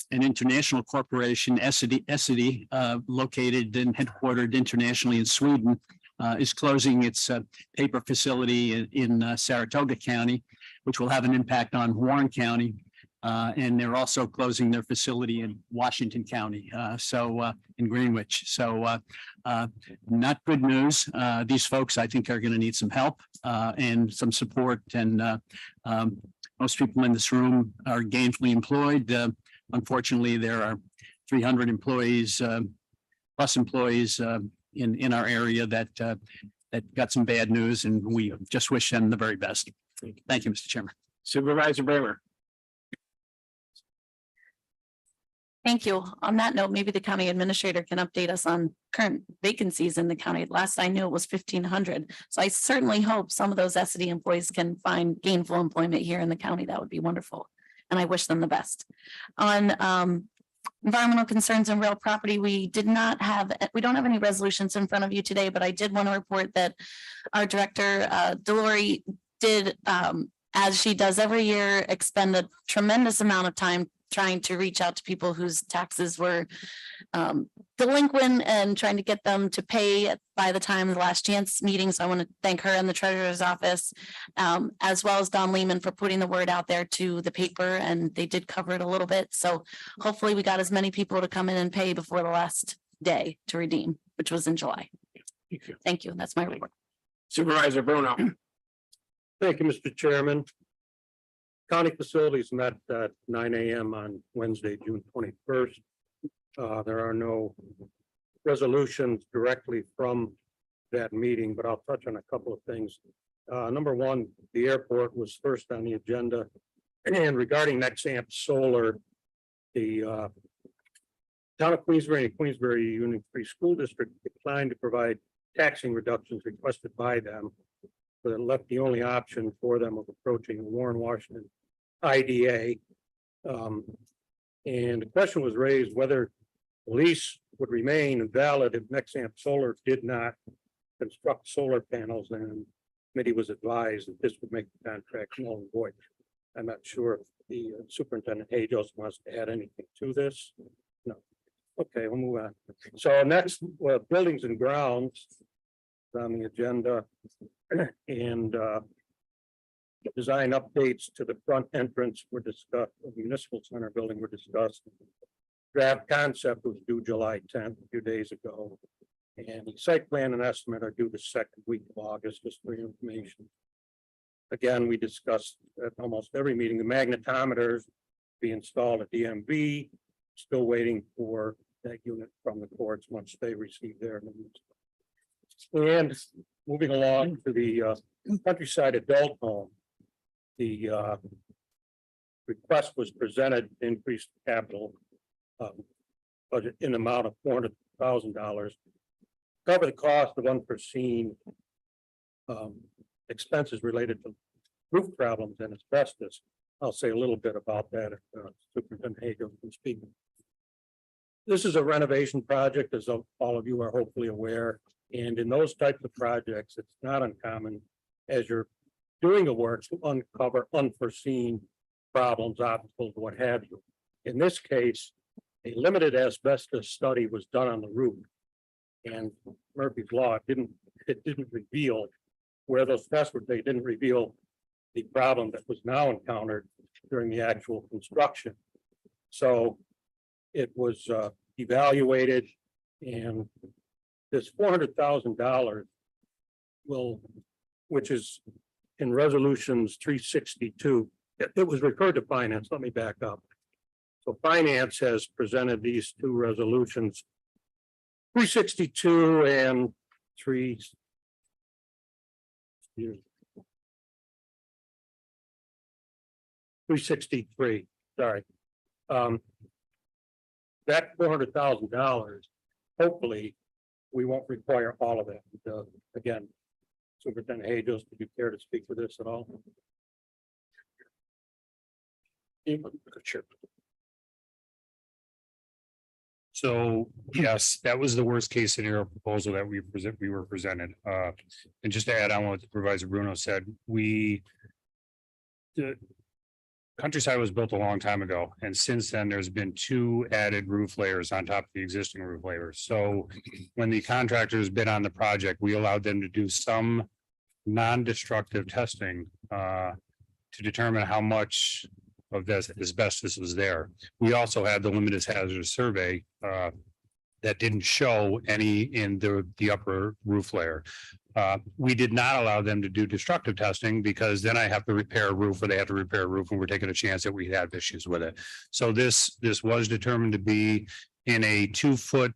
an international corporation, Essity, located and headquartered internationally in Sweden, is closing its paper facility in Saratoga County, which will have an impact on Warren County. And they're also closing their facility in Washington County, in Greenwich. So not good news. These folks, I think, are going to need some help and some support. And most people in this room are gainfully employed. Unfortunately, there are 300 employees, plus employees in our area that got some bad news, and we just wish them the very best. Thank you, Mr. Chairman. Supervisor Bramer. Thank you. On that note, maybe the county administrator can update us on current vacancies in the county. Last I knew it was 1,500. So I certainly hope some of those SD employees can find gainful employment here in the county. That would be wonderful. And I wish them the best. On environmental concerns and real property, we don't have any resolutions in front of you today, but I did want to report that our director, Delory, did, as she does every year, expend a tremendous amount of time trying to reach out to people whose taxes were delinquent and trying to get them to pay by the time of the last chance meeting. So I want to thank her and the treasurer's office, as well as Don Lehman for putting the word out there to the paper, and they did cover it a little bit. So hopefully we got as many people to come in and pay before the last day to redeem, which was in July. Thank you. That's my report. Supervisor Bruno. Thank you, Mr. Chairman. County facilities met at 9 a.m. on Wednesday, June 21st. There are no resolutions directly from that meeting, but I'll touch on a couple of things. Number one, the airport was first on the agenda. And regarding Nexamp Solar, the town of Queensbury and Queensbury Union Free School District declined to provide taxing reductions requested by them. But it left the only option for them of approaching the Warren Washington IDA. And the question was raised whether the lease would remain valid if Nexamp Solar did not construct solar panels, and the committee was advised that this would make the contract null and void. I'm not sure if the superintendent Hajos wants to add anything to this. No. Okay, we'll move on. So next, buildings and grounds on the agenda, and design updates to the front entrance were discussed. The municipal center building were discussed. Draft concept was due July 10th, a few days ago. And the site plan and estimate are due the second week of August, just for your information. Again, we discussed at almost every meeting, the magnetometers be installed at DMV. Still waiting for that unit from the courts once they receive their news. And moving along to the countryside adult home. The request was presented to increase the capital budget in the amount of $400,000. Cover the cost of unforeseen expenses related to roof problems and asbestos. I'll say a little bit about that if Superintendent Hager can speak. This is a renovation project, as all of you are hopefully aware. And in those types of projects, it's not uncommon as you're doing the work to uncover unforeseen problems, obstacles, what have you. In this case, a limited asbestos study was done on the roof. And Murphy's Law, it didn't reveal where those tests were. They didn't reveal the problem that was now encountered during the actual construction. So it was evaluated, and this $400,000 will, which is in resolutions 362, it was referred to finance. Let me back up. So finance has presented these two resolutions, 362 and 363, sorry. That $400,000, hopefully, we won't require all of it. Again, Superintendent Hajos, would you care to speak to this at all? Sure. So, yes, that was the worst case scenario proposal that we were presented. And just to add on what Supervisor Bruno said, the countryside was built a long time ago, and since then, there's been 2 added roof layers on top of the existing roof layers. So when the contractors bid on the project, we allowed them to do some non-destructive testing to determine how much of this asbestos was there. We also had the limited hazardous survey that didn't show any in the upper roof layer. We did not allow them to do destructive testing because then I have to repair a roof, or they have to repair a roof, and we're taking a chance that we have issues with it. So this was determined to be in a 2-foot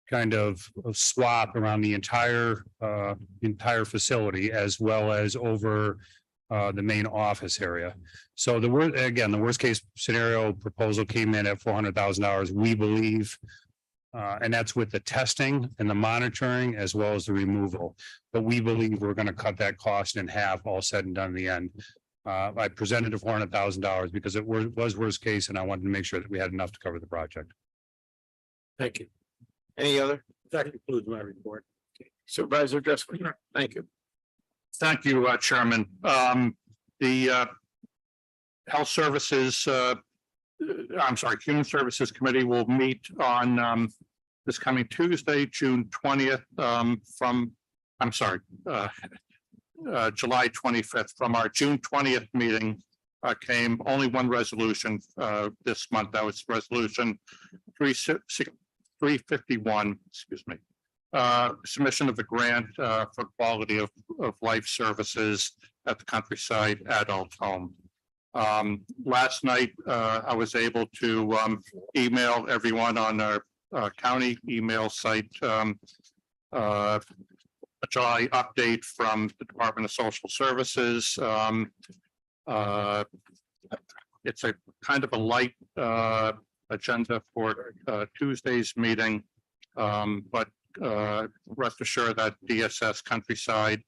kind of swap around the entire facility, as well as over the main office area. So the worst case scenario proposal came in at $400,000. We believe, and that's with the testing and the monitoring as well as the removal. But we believe we're going to cut that cost in half, all said and done in the end. I presented $400,000 because it was worst case, and I wanted to make sure that we had enough to cover the project. Thank you. Any other? That concludes my report. Supervisor Driscoll, thank you. Thank you, Chairman. The Health Services, Human Services Committee will meet on this coming Tuesday, June 20th, July 25th. From our June 20th meeting came only one resolution this month. That was resolution 351, excuse me. Submission of the grant for quality of life services at the Countryside Adult Home. Last night, I was able to email everyone on our county email site a July update from the Department of Social Services. It's a kind of a light agenda for Tuesday's meeting. But rest assured that DSS Countryside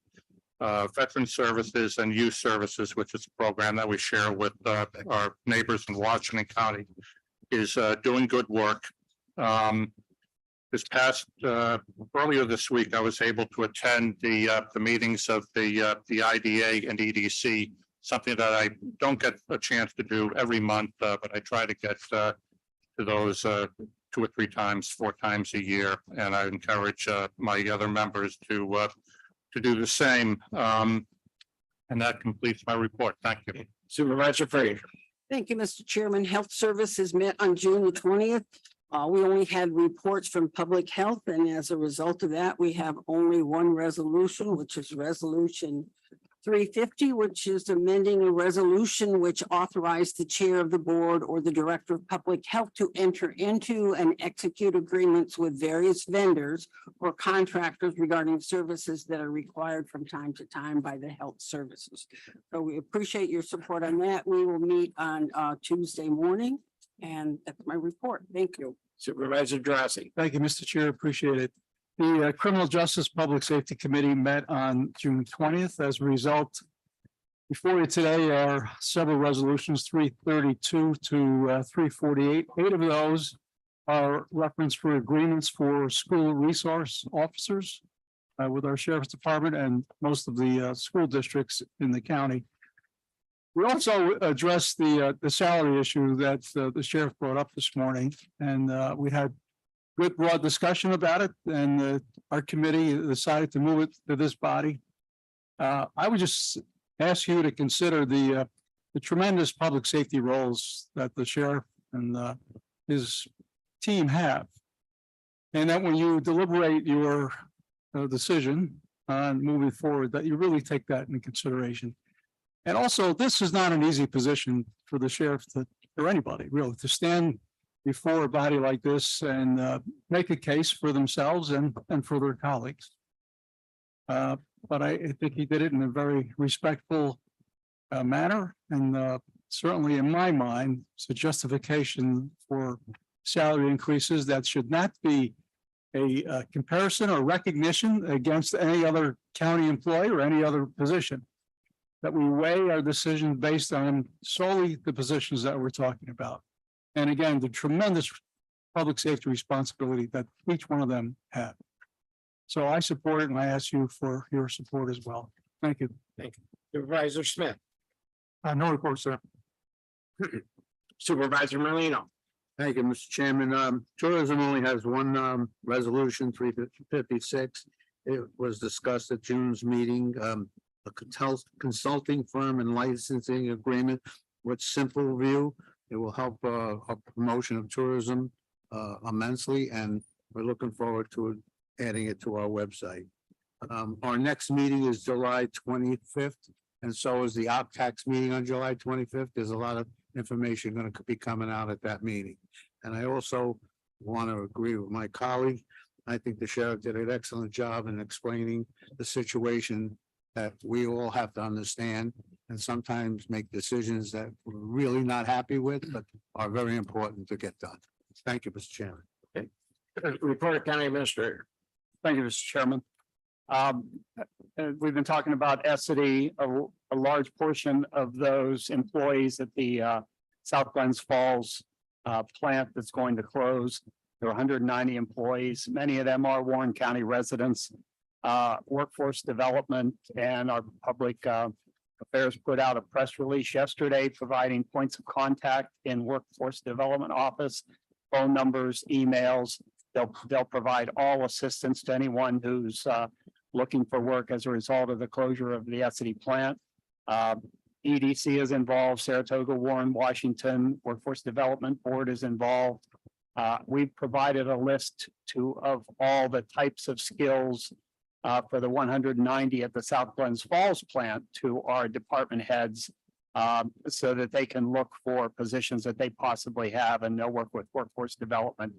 Veteran Services and Youth Services, which is a program that we share with our neighbors in Washington County, is doing good work. This past earlier this week, I was able to attend the meetings of the IDA and EDC, something that I don't get a chance to do every month, but I try to get to those 2 or 3 times, 4 times a year, and I encourage my other members to do the same. And that completes my report. Thank you. Supervisor Frazier. Thank you, Mr. Chairman. Health Services met on June the 20th. We only had reports from public health, and as a result of that, we have only one resolution, which is resolution 350, which is amending a resolution which authorized the chair of the board or the director of public health to enter into and execute agreements with various vendors or contractors regarding services that are required from time to time by the health services. So we appreciate your support on that. We will meet on Tuesday morning, and that's my report. Thank you. Supervisor Drossy. Thank you, Mr. Chair. Appreciate it. The Criminal Justice Public Safety Committee met on June 20th. As a result, before you today are several resolutions, 332 to 348. 8 of those are reference for agreements for school resource officers with our sheriff's department and most of the school districts in the county. We also addressed the salary issue that the sheriff brought up this morning, and we had good broad discussion about it, and our committee decided to move it to this body. I would just ask you to consider the tremendous public safety roles that the sheriff and his team have, and that when you deliberate your decision on moving forward, that you really take that into consideration. And also, this is not an easy position for the sheriff or anybody really to stand before a body like this and make a case for themselves and for their colleagues. But I think he did it in a very respectful manner, and certainly in my mind, it's a justification for salary increases that should not be a comparison or recognition against any other county employee or any other position. That we weigh our decision based on solely the positions that we're talking about. And again, the tremendous public safety responsibility that each one of them have. So I support it, and I ask you for your support as well. Thank you. Thank you. Supervisor Smith. No report, sir. Supervisor Merlino. Thank you, Mr. Chairman. Tourism only has one resolution, 356. It was discussed at June's meeting. A consulting firm and licensing agreement with Simple View. It will help our promotion of tourism immensely, and we're looking forward to adding it to our website. Our next meeting is July 25th, and so is the OPTAX meeting on July 25th. There's a lot of information going to be coming out at that meeting. And I also want to agree with my colleague. I think the sheriff did an excellent job in explaining the situation that we all have to understand and sometimes make decisions that we're really not happy with, but are very important to get done. Thank you, Mr. Chairman. Okay. Report of County Administrator. Thank you, Mr. Chairman. We've been talking about Essity, a large portion of those employees at the South Glens Falls plant that's going to close. There are 190 employees. Many of them are Warren County residents. Workforce Development and our public affairs put out a press release yesterday providing points of contact in Workforce Development Office, phone numbers, emails. They'll provide all assistance to anyone who's looking for work as a result of the closure of the Essity plant. EDC is involved, Saratoga, Warren, Washington, Workforce Development Board is involved. We've provided a list of all the types of skills for the 190 at the South Glens Falls plant to our department heads so that they can look for positions that they possibly have, and they'll work with Workforce Development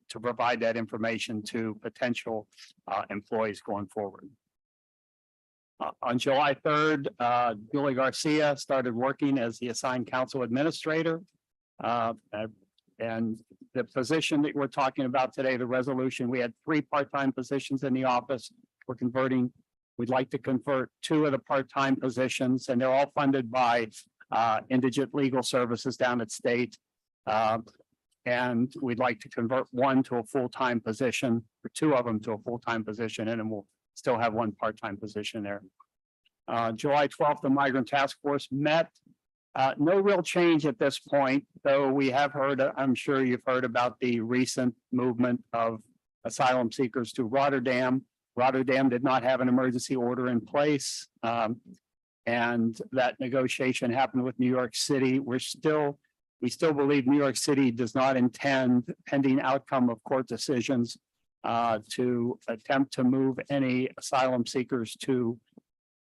to provide that information to potential employees going forward. On July 3rd, Julie Garcia started working as the assigned council administrator. And the position that we're talking about today, the resolution, we had 3 part-time positions in the office. We're converting, we'd like to convert 2 of the part-time positions, and they're all funded by Indigent Legal Services down at state. And we'd like to convert 1 to a full-time position, or 2 of them to a full-time position, and then we'll still have 1 part-time position there. July 12th, the Migrant Task Force met. No real change at this point, though we have heard, I'm sure you've heard about the recent movement of asylum seekers to Rotterdam. Rotterdam did not have an emergency order in place. And that negotiation happened with New York City. We still believe New York City does not intend, pending outcome of court decisions, to attempt to move any asylum seekers to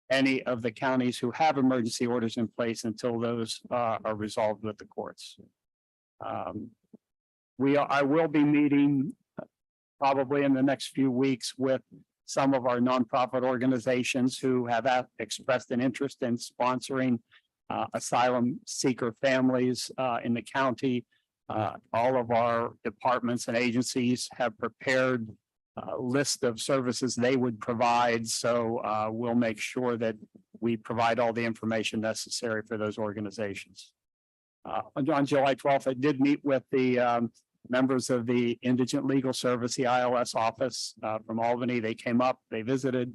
any of the counties who have emergency orders in place until those are resolved with the courts. I will be meeting probably in the next few weeks with some of our nonprofit organizations who have expressed an interest in sponsoring asylum seeker families in the county. All of our departments and agencies have prepared list of services they would provide. So we'll make sure that we provide all the information necessary for those organizations. On July 12th, I did meet with the members of the Indigent Legal Service, the ILS office from Albany. They came up, they visited.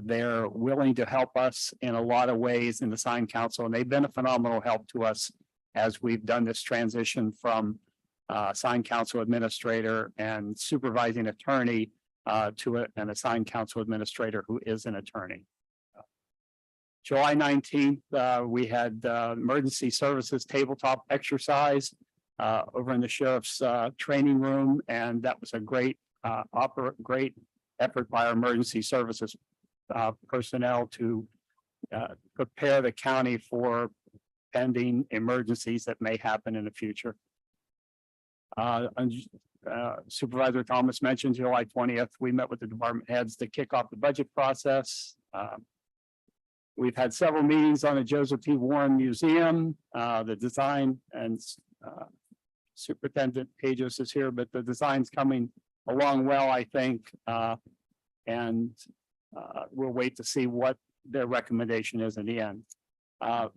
They're willing to help us in a lot of ways in the Sign Council, and they've been a phenomenal help to us as we've done this transition from assigned council administrator and supervising attorney to an assigned council administrator who is an attorney. July 19th, we had emergency services tabletop exercise over in the sheriff's training room, and that was a great effort by our emergency services personnel to prepare the county for pending emergencies that may happen in the future. Supervisor Thomas mentioned July 20th, we met with the department heads to kick off the budget process. We've had several meetings on the Joseph P. Warren Museum, the design, and Superintendent Pagos is here, but the design's coming along well, I think. And we'll wait to see what their recommendation is in the end.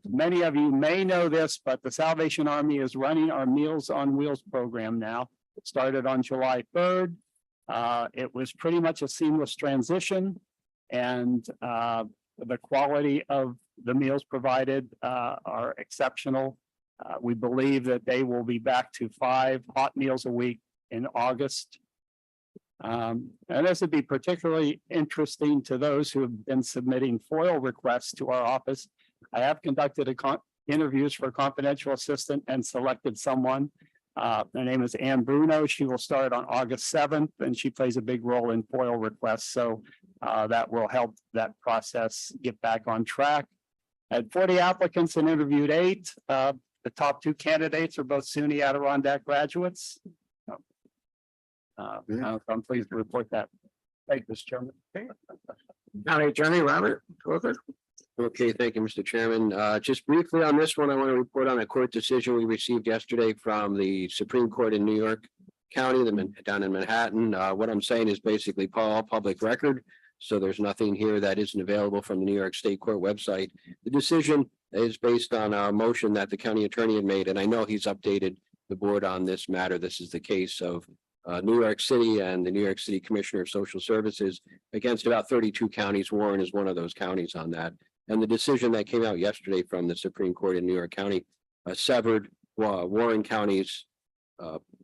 Many of you may know this, but the Salvation Army is running our Meals on Wheels program now. It started on July 3rd. It was pretty much a seamless transition, and the quality of the meals provided are exceptional. We believe that they will be back to 5 hot meals a week in August. And this would be particularly interesting to those who have been submitting FOIL requests to our office. I have conducted interviews for a confidential assistant and selected someone. Her name is Ann Bruno. She will start on August 7th, and she plays a big role in FOIL requests. So that will help that process get back on track. I had 40 applicants and interviewed 8. The top 2 candidates are both SUNY Adirondack graduates. I'm pleased to report that. Thank you, Mr. Chairman. County Attorney Robert Coker. Okay, thank you, Mr. Chairman. Just briefly on this one, I want to report on a court decision we received yesterday from the Supreme Court in New York County, down in Manhattan. What I'm saying is basically all public record. So there's nothing here that isn't available from the New York State Court website. The decision is based on a motion that the county attorney had made, and I know he's updated the board on this matter. This is the case of New York City and the New York City Commissioner of Social Services against about 32 counties. Warren is one of those counties on that. And the decision that came out yesterday from the Supreme Court in New York County severed Warren County's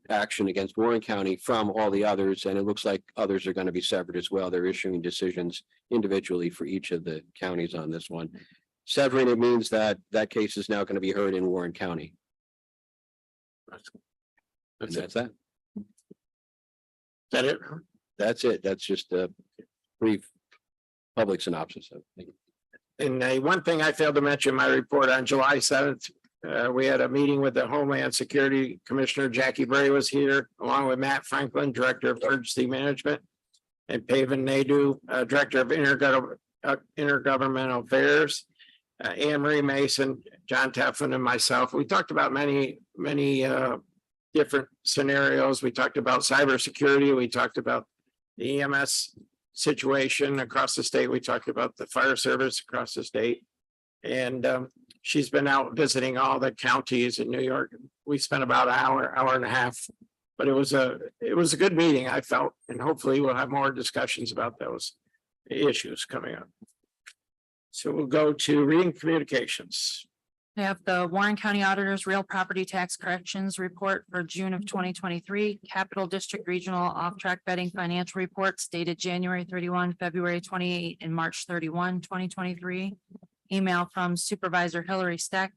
action against Warren County from all the others. And it looks like others are going to be severed as well. They're issuing decisions individually for each of the counties on this one. Severing it means that that case is now going to be heard in Warren County. That's that. Is that it? That's it. That's just a brief public synopsis. Thank you. And one thing I failed to mention in my report on July 7th, We had a meeting with the Homeland Security Commissioner, Jackie Bray was here, along with Matt Franklin, Director of Emergency Management, and Pavan Naidu, Director of Intergovernmental Affairs, Anne Marie Mason, John Teffin, and myself. We talked about many different scenarios. We talked about cybersecurity. We talked about the EMS situation across the state. We talked about the fire service across the state. And she's been out visiting all the counties in New York. We spent about an hour and a half, but it was a good meeting, I felt, and hopefully we'll have more discussions about those issues coming up. So we'll go to reading communications. I have the Warren County Auditor's Real Property Tax Corrections Report for June of 2023, Capital District Regional Off-Track Betting Financial Reports dated January 31, February 28, and March 31, 2023. Email from Supervisor Hillary Steck,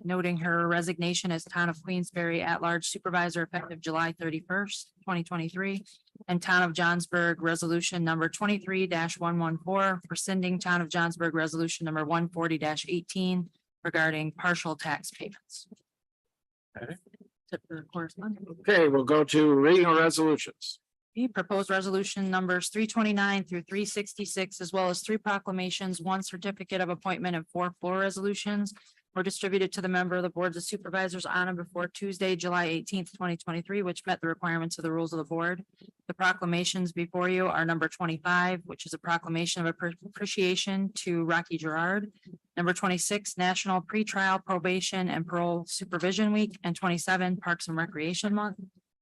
noting her resignation as Town of Queensberry at-large supervisor effective July 31st, 2023. And Town of Johnsburg Resolution number 23-114, rescinding Town of Johnsburg Resolution number 140-18 regarding partial tax payments. Okay. Tip for correspondence. Okay, we'll go to reading of resolutions. Proposed resolution numbers 329 through 366, as well as 3 proclamations, 1 certificate of appointment, and 4 floor resolutions were distributed to the member of the Boards of Supervisors on and before Tuesday, July 18th, 2023, which met the requirements of the rules of the board. The proclamations before you are number 25, which is a proclamation of appreciation to Rocky Gerard. Number 26, National Pretrial Probation and Parole Supervision Week, and 27, Parks and Recreation Month.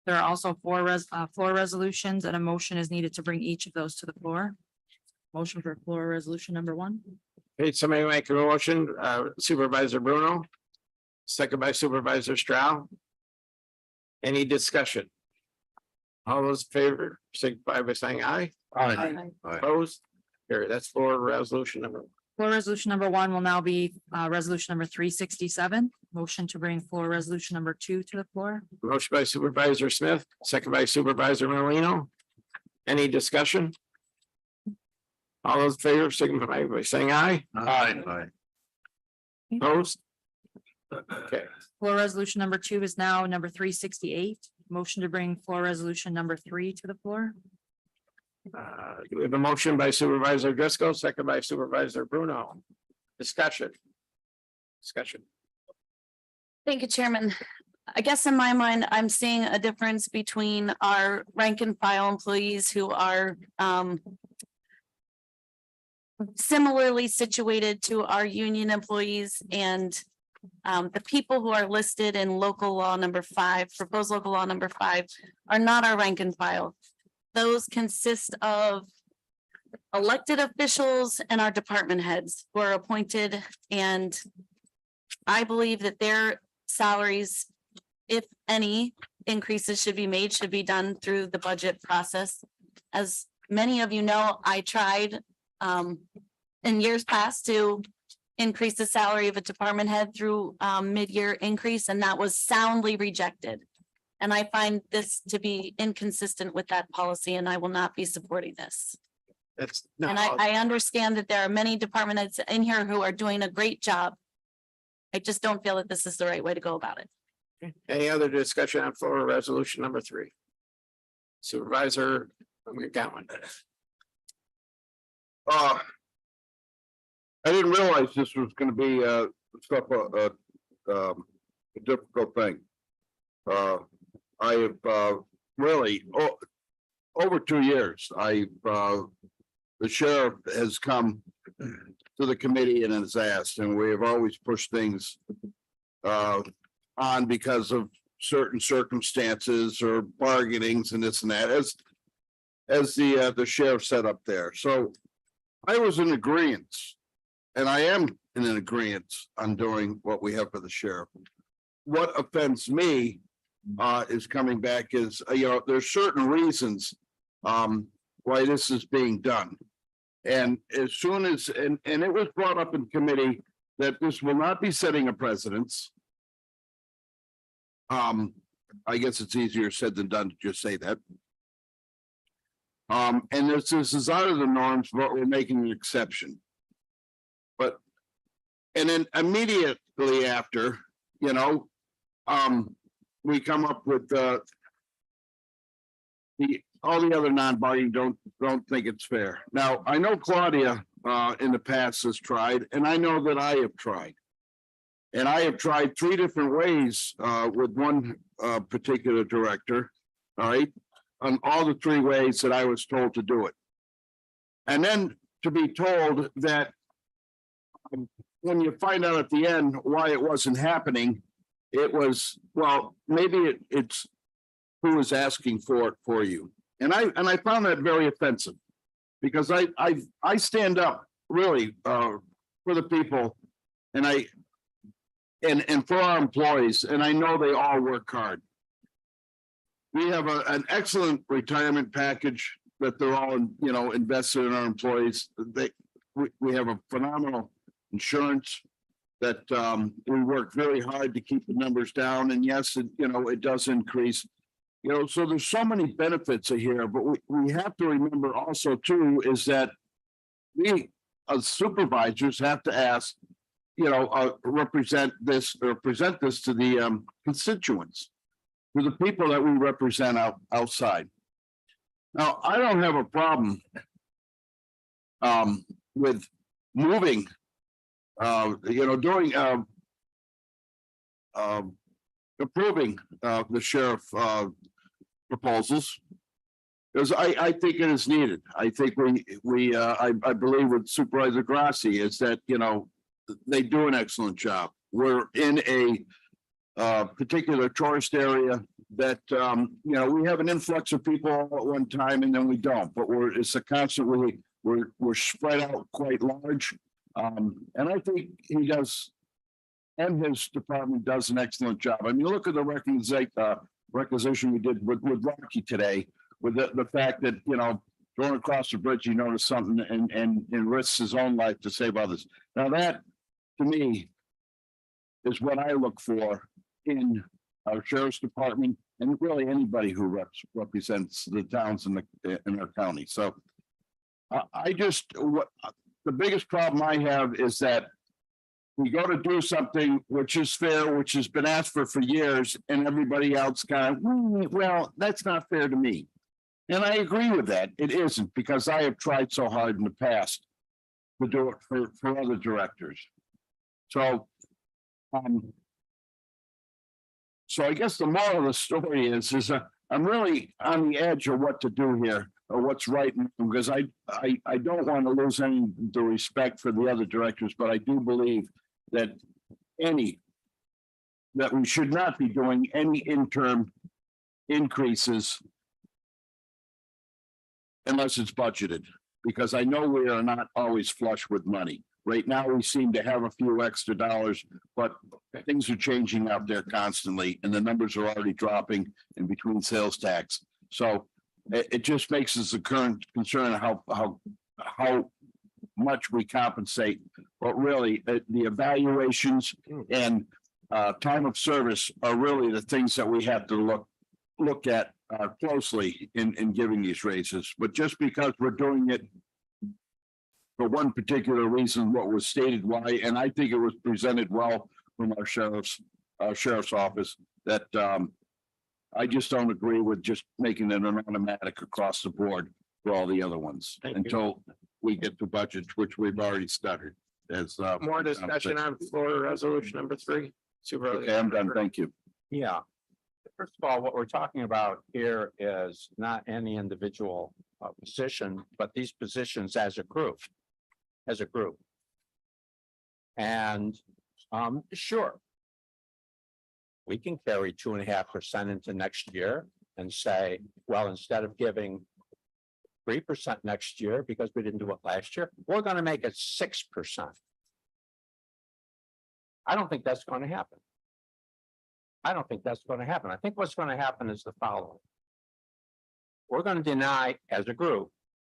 There are also 4 floor resolutions, and a motion is needed to bring each of those to the floor. Motion for floor resolution number 1. Okay, somebody make a motion, Supervisor Bruno, second by Supervisor Stroud. Any discussion? All those in favor, signify by saying aye. Aye. Opposed? Here, that's for resolution number. Floor resolution number 1 will now be resolution number 367. Motion to bring floor resolution number 2 to the floor. Motion by Supervisor Smith, second by Supervisor Merlino. Any discussion? All those in favor, signify by saying aye. Aye. Opposed? Okay, Floor resolution number 2 is now number 368. Motion to bring floor resolution number 3 to the floor. we have a motion by Supervisor Driscoll, second by Supervisor Bruno. Discussion. Thank you, Chairman. I guess in my mind, I'm seeing a difference between our rank and file employees who are similarly situated to our union employees and the people who are listed in local law number 5, proposed local law number 5, are not our rank and file. Those consist of elected officials and our department heads who are appointed, and I believe that their salaries, if any increases should be made, should be done through the budget process. As many of you know, I tried in years past to increase the salary of a department head through mid-year increase, and that was soundly rejected. And I find this to be inconsistent with that policy, and I will not be supporting this. That's And I understand that there are many department heads in here who are doing a great job. I just don't feel that this is the right way to go about it. Any other discussion on floor resolution number 3? Supervisor McGowan. I didn't realize this was gonna be a difficult thing. I have really, over 2 years, the sheriff has come to the committee and has asked, and we have always pushed things on because of certain circumstances or bargainings and this and that, as the sheriff said up there. So I was in agreement, and I am in an agreement on doing what we have for the sheriff. What offends me is coming back is, there's certain reasons why this is being done. And as soon as, and it was brought up in committee that this will not be setting a precedence. I guess it's easier said than done to just say that. And this is out of the norms, but we're making an exception. But, and then immediately after, you know, we come up with, all the other non-binding don't think it's fair. Now, I know Claudia, in the past has tried, and I know that I have tried. And I have tried 3 different ways, with one, particular director, all right? On all the 3 ways that I was told to do it. And then to be told that when you find out at the end why it wasn't happening, it was, well, maybe it's who was asking for it for you. And I found that very offensive because I stand up really for the people and and for our employees, and I know they all work hard. We have an excellent retirement package that they're all, invested in our employees. We have a phenomenal insurance that we work very hard to keep the numbers down. And yes, it does increase. So there's so many benefits here, but we have to remember also too, is that we as supervisors have to ask, represent this or present this to the constituents, to the people that we represent outside. Now, I don't have a problem with moving, approving the sheriff proposals. Because I think it is needed. I think I believe with Supervisor Grassi is that, they do an excellent job. We're in a particular tourist area that, we have an influx of people all at one time and then we don't, but it's a constantly, we're spread out quite large. And I think he does, and his department does an excellent job. I mean, look at the requisition we did with Rocky today, with the fact that, going across the bridge, he noticed something and risks his own life to save others. Now that, to me, is what I look for in our sheriff's department and really anybody who represents the towns in our county. So the biggest problem I have is that we go to do something which is fair, which has been asked for years, and everybody else kind of, well, that's not fair to me. And I agree with that. It isn't, because I have tried so hard in the past to do it for other directors. So, I guess the moral of the story is I'm really on the edge of what to do here or what's right, because I don't want to lose the respect for the other directors, but I do believe that we should not be doing any interim increases unless it's budgeted, because I know we are not always flush with money. Right now, we seem to have a few extra dollars, but things are changing out there constantly, and the numbers are already dropping in between sales tax. So it just makes us a current concern of how much we compensate, but really the evaluations and time of service are really the things that we have to look at closely in giving these raises. But just because we're doing it for one particular reason, what was stated why, and I think it was presented well from our sheriff's office, that I just don't agree with just making it an automatic across the board for all the other ones until we get to budgets, which we've already started. As more discussion on floor resolution number 3. Okay, I'm done. Thank you. Yeah. First of all, what we're talking about here is not any individual position, but these positions as a group. And sure, we can carry 2.5% into next year and say, well, instead of giving 3% next year because we didn't do it last year, we're going to make it 6%. I don't think that's going to happen. I think what's going to happen is the following. We're going to deny, as a group,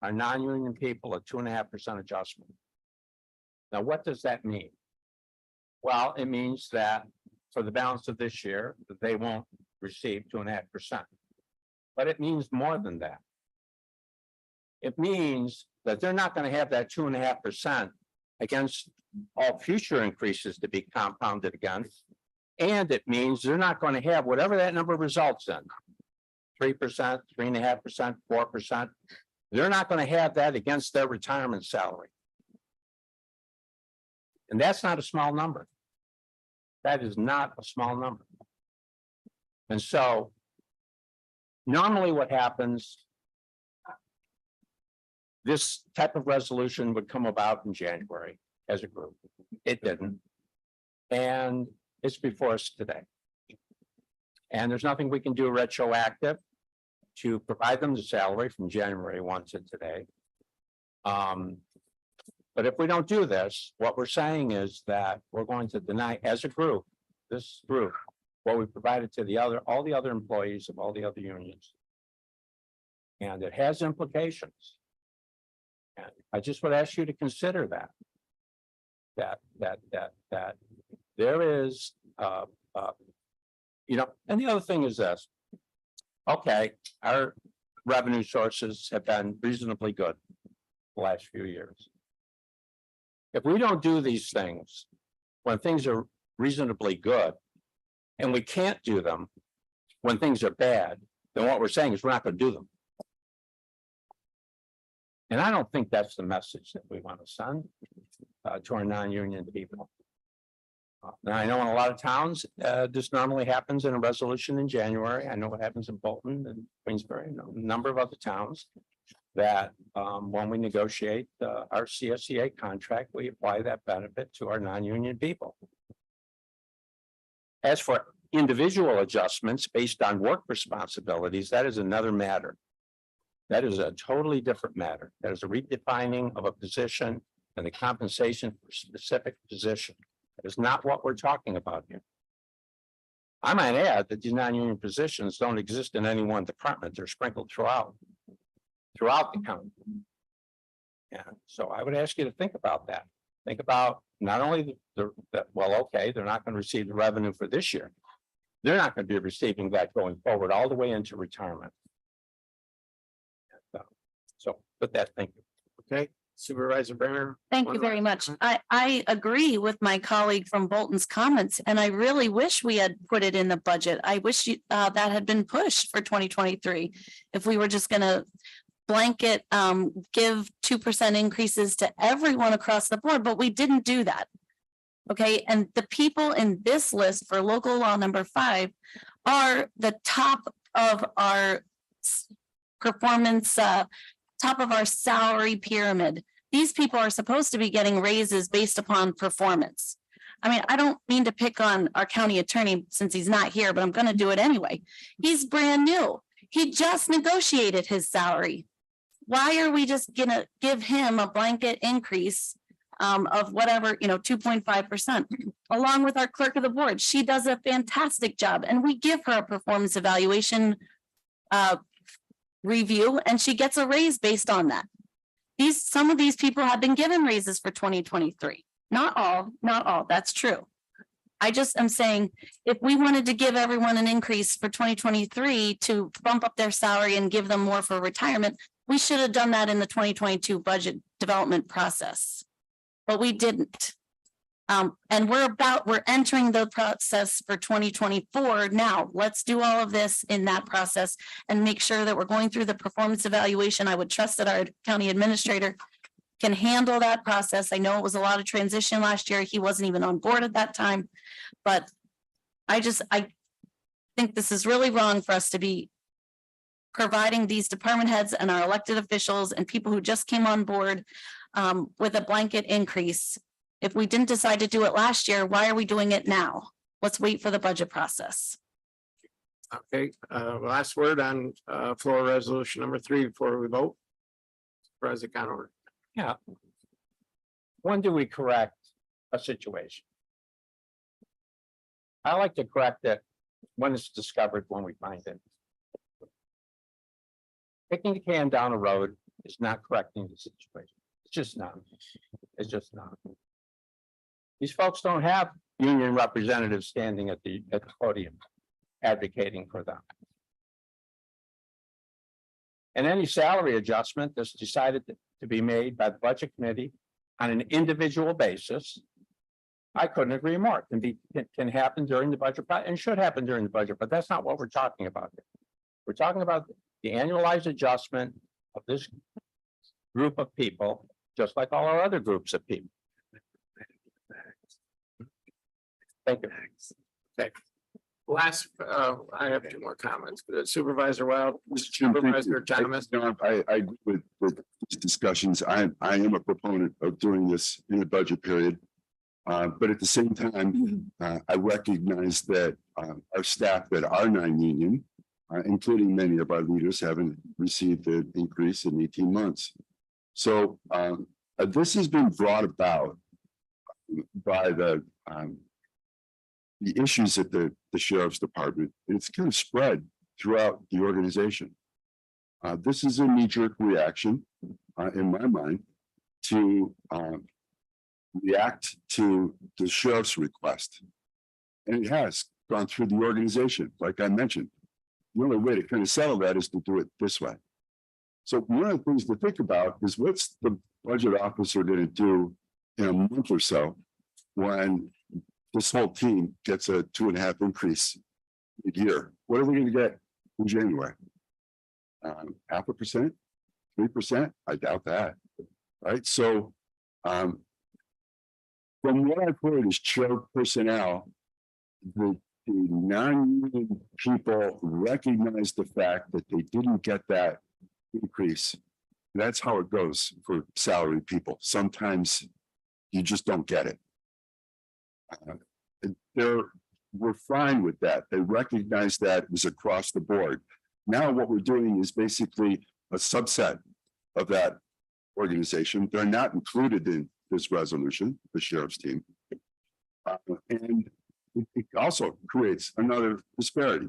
our non-union people a 2.5% adjustment. Now, what does that mean? Well, it means that for the balance of this year, they won't receive 2.5%. But it means more than that. It means that they're not going to have that 2.5% against all future increases to be compounded against. And it means they're not going to have whatever that number results in. 3%, 3.5%, 4%. They're not going to have that against their retirement salary. And that's not a small number. That is not a small number. And so normally what happens, this type of resolution would come about in January as a group. It didn't. And it's before us today. And there's nothing we can do retroactive to provide them the salary from January 1 to today. But if we don't do this, what we're saying is that we're going to deny as a group, this group, what we provided to all the other employees of all the other unions. And it has implications. And I just would ask you to consider that. That there is, and the other thing is this. Okay, our revenue sources have been reasonably good the last few years. If we don't do these things, when things are reasonably good, and we can't do them when things are bad, then what we're saying is we're not going to do them. And I don't think that's the message that we want to send to our non-union people. Now, I know in a lot of towns, this normally happens in a resolution in January. I know what happens in Bolton and Queensbury, and a number of other towns that when we negotiate our CSEA contract, we apply that benefit to our non-union people. As for individual adjustments based on work responsibilities, that is another matter. That is a totally different matter. That is a redefining of a position and the compensation for a specific position. That is not what we're talking about here. I might add that these non-union positions don't exist in any one department. They're sprinkled throughout the county. And so I would ask you to think about that. Think about not only well, okay, they're not going to receive the revenue for this year. They're not going to be receiving that going forward all the way into retirement. So with that, thank you. Okay, Supervisor Brenner. Thank you very much. I agree with my colleague from Bolton's comments, and I really wish we had put it in the budget. I wish that had been pushed for 2023. If we were just gonna blanket, give 2% increases to everyone across the board, but we didn't do that. Okay, and the people in this list for local law number 5 are the top of our performance, top of our salary pyramid. These people are supposed to be getting raises based upon performance. I mean, I don't mean to pick on our county attorney since he's not here, but I'm going to do it anyway. He's brand new. He just negotiated his salary. Why are we just going to give him a blanket increase of whatever, 2.5%, along with our clerk of the board? She does a fantastic job, and we give her a performance evaluation review, and she gets a raise based on that. Some of these people have been given raises for 2023. Not all, that's true. I just am saying, if we wanted to give everyone an increase for 2023 to bump up their salary and give them more for retirement, we should have done that in the 2022 budget development process. But we didn't. And we're entering the process for 2024 now. Let's do all of this in that process and make sure that we're going through the performance evaluation. I would trust that our county administrator can handle that process. I know it was a lot of transition last year. He wasn't even on board at that time, but I think this is really wrong for us to be providing these department heads and our elected officials and people who just came on board with a blanket increase. If we didn't decide to do it last year, why are we doing it now? Let's wait for the budget process. Okay, last word on floor resolution number 3 before we vote. President Conover. Yeah. When do we correct a situation? I like to correct it when it's discovered, when we find it. Kicking the can down the road is not correcting the situation. It's just not. It's just not. These folks don't have union representatives standing at the podium advocating for them. And any salary adjustment that's decided to be made by the budget committee on an individual basis I couldn't agree more. Can happen during the budget and should happen during the budget, but that's not what we're talking about here. We're talking about the annualized adjustment of this group of people, just like all our other groups of people. Thank you. Okay. Last, I have two more comments. Supervisor Wild, Mr. Chairman, thank you. Supervisor Thomas. No, I agree with these discussions. I am a proponent of doing this in the budget period. But at the same time, I recognize that our staff that are non-union, including many of our leaders, haven't received an increase in 18 months. So this has been brought about by the issues at the sheriff's department. And it's kind of spread throughout the organization. This is a knee-jerk reaction, in my mind, to react to the sheriff's request. And it has gone through the organization, like I mentioned. The only way to kind of settle that is to do it this way. So one of the things to think about is what's the budget officer going to do in a month or so when this whole team gets a 2.5% increase a year. What are we going to get in January? 0.5%, 3%? I doubt that. Right. So from what I've heard is chair personnel, the non-union people recognize the fact that they didn't get that increase. That's how it goes for salaried people. Sometimes you just don't get it. We're fine with that. They recognize that it was across the board. Now what we're doing is basically a subset of that organization. They're not included in this resolution, the sheriff's team. And it also creates another disparity.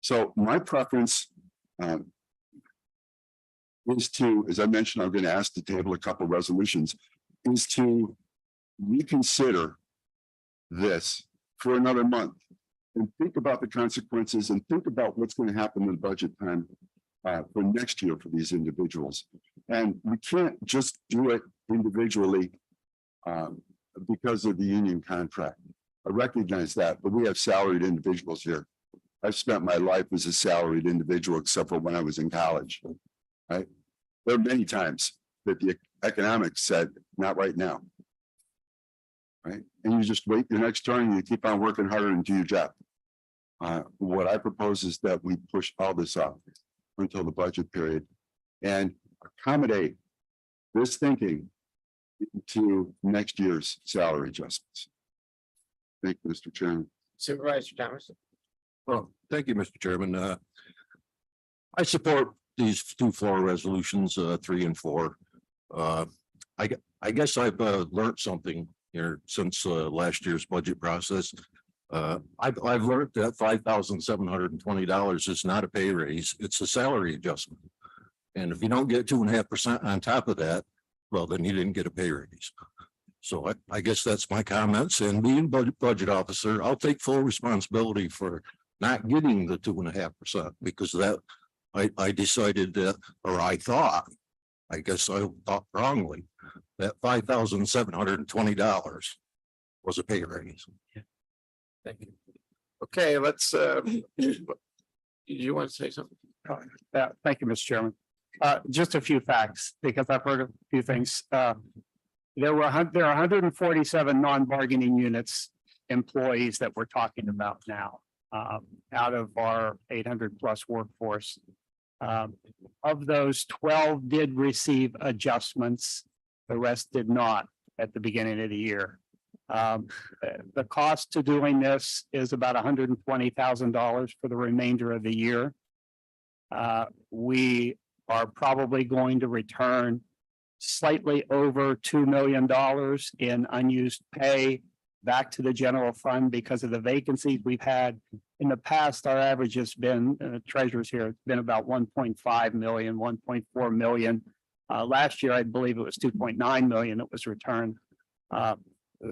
So my preference is to, as I mentioned, I'm going to ask to table a couple of resolutions, is to reconsider this for another month and think about the consequences and think about what's going to happen in budget time for next year for these individuals. And we can't just do it individually because of the union contract. I recognize that, but we have salaried individuals here. I've spent my life as a salaried individual, except for when I was in college. Right? There are many times that the economics said, not right now. Right? And you just wait your next turn and you keep on working harder and do your job. What I propose is that we push all this off until the budget period and accommodate this thinking to next year's salary adjustments. Thank you, Mr. Chairman. Supervisor Thomas. Well, thank you, Mr. Chairman. I support these two floor resolutions, 3 and 4. I guess I've learned something here since last year's budget process. I've learned that $5,720 is not a pay raise; it's a salary adjustment. And if you don't get 2.5% on top of that, well, then you didn't get a pay raise. So I guess that's my comments. And being budget officer, I'll take full responsibility for not getting the 2.5% because that I decided that, or I thought, I guess I thought wrongly, that $5,720 was a pay raise. Thank you. Okay, let's, you want to say something? Thank you, Mr. Chairman. Just a few facts, because I've heard a few things. There are 147 non-bargaining units employees that we're talking about now, out of our 800 plus workforce. Of those, 12 did receive adjustments. The rest did not at the beginning of the year. The cost to doing this is about $120,000 for the remainder of the year. We are probably going to return slightly over $2 million in unused pay back to the general fund because of the vacancies we've had. In the past, our average has been, treasurers here, it's been about 1.5 million, 1.4 million. Last year, I believe it was 2.9 million that was returned.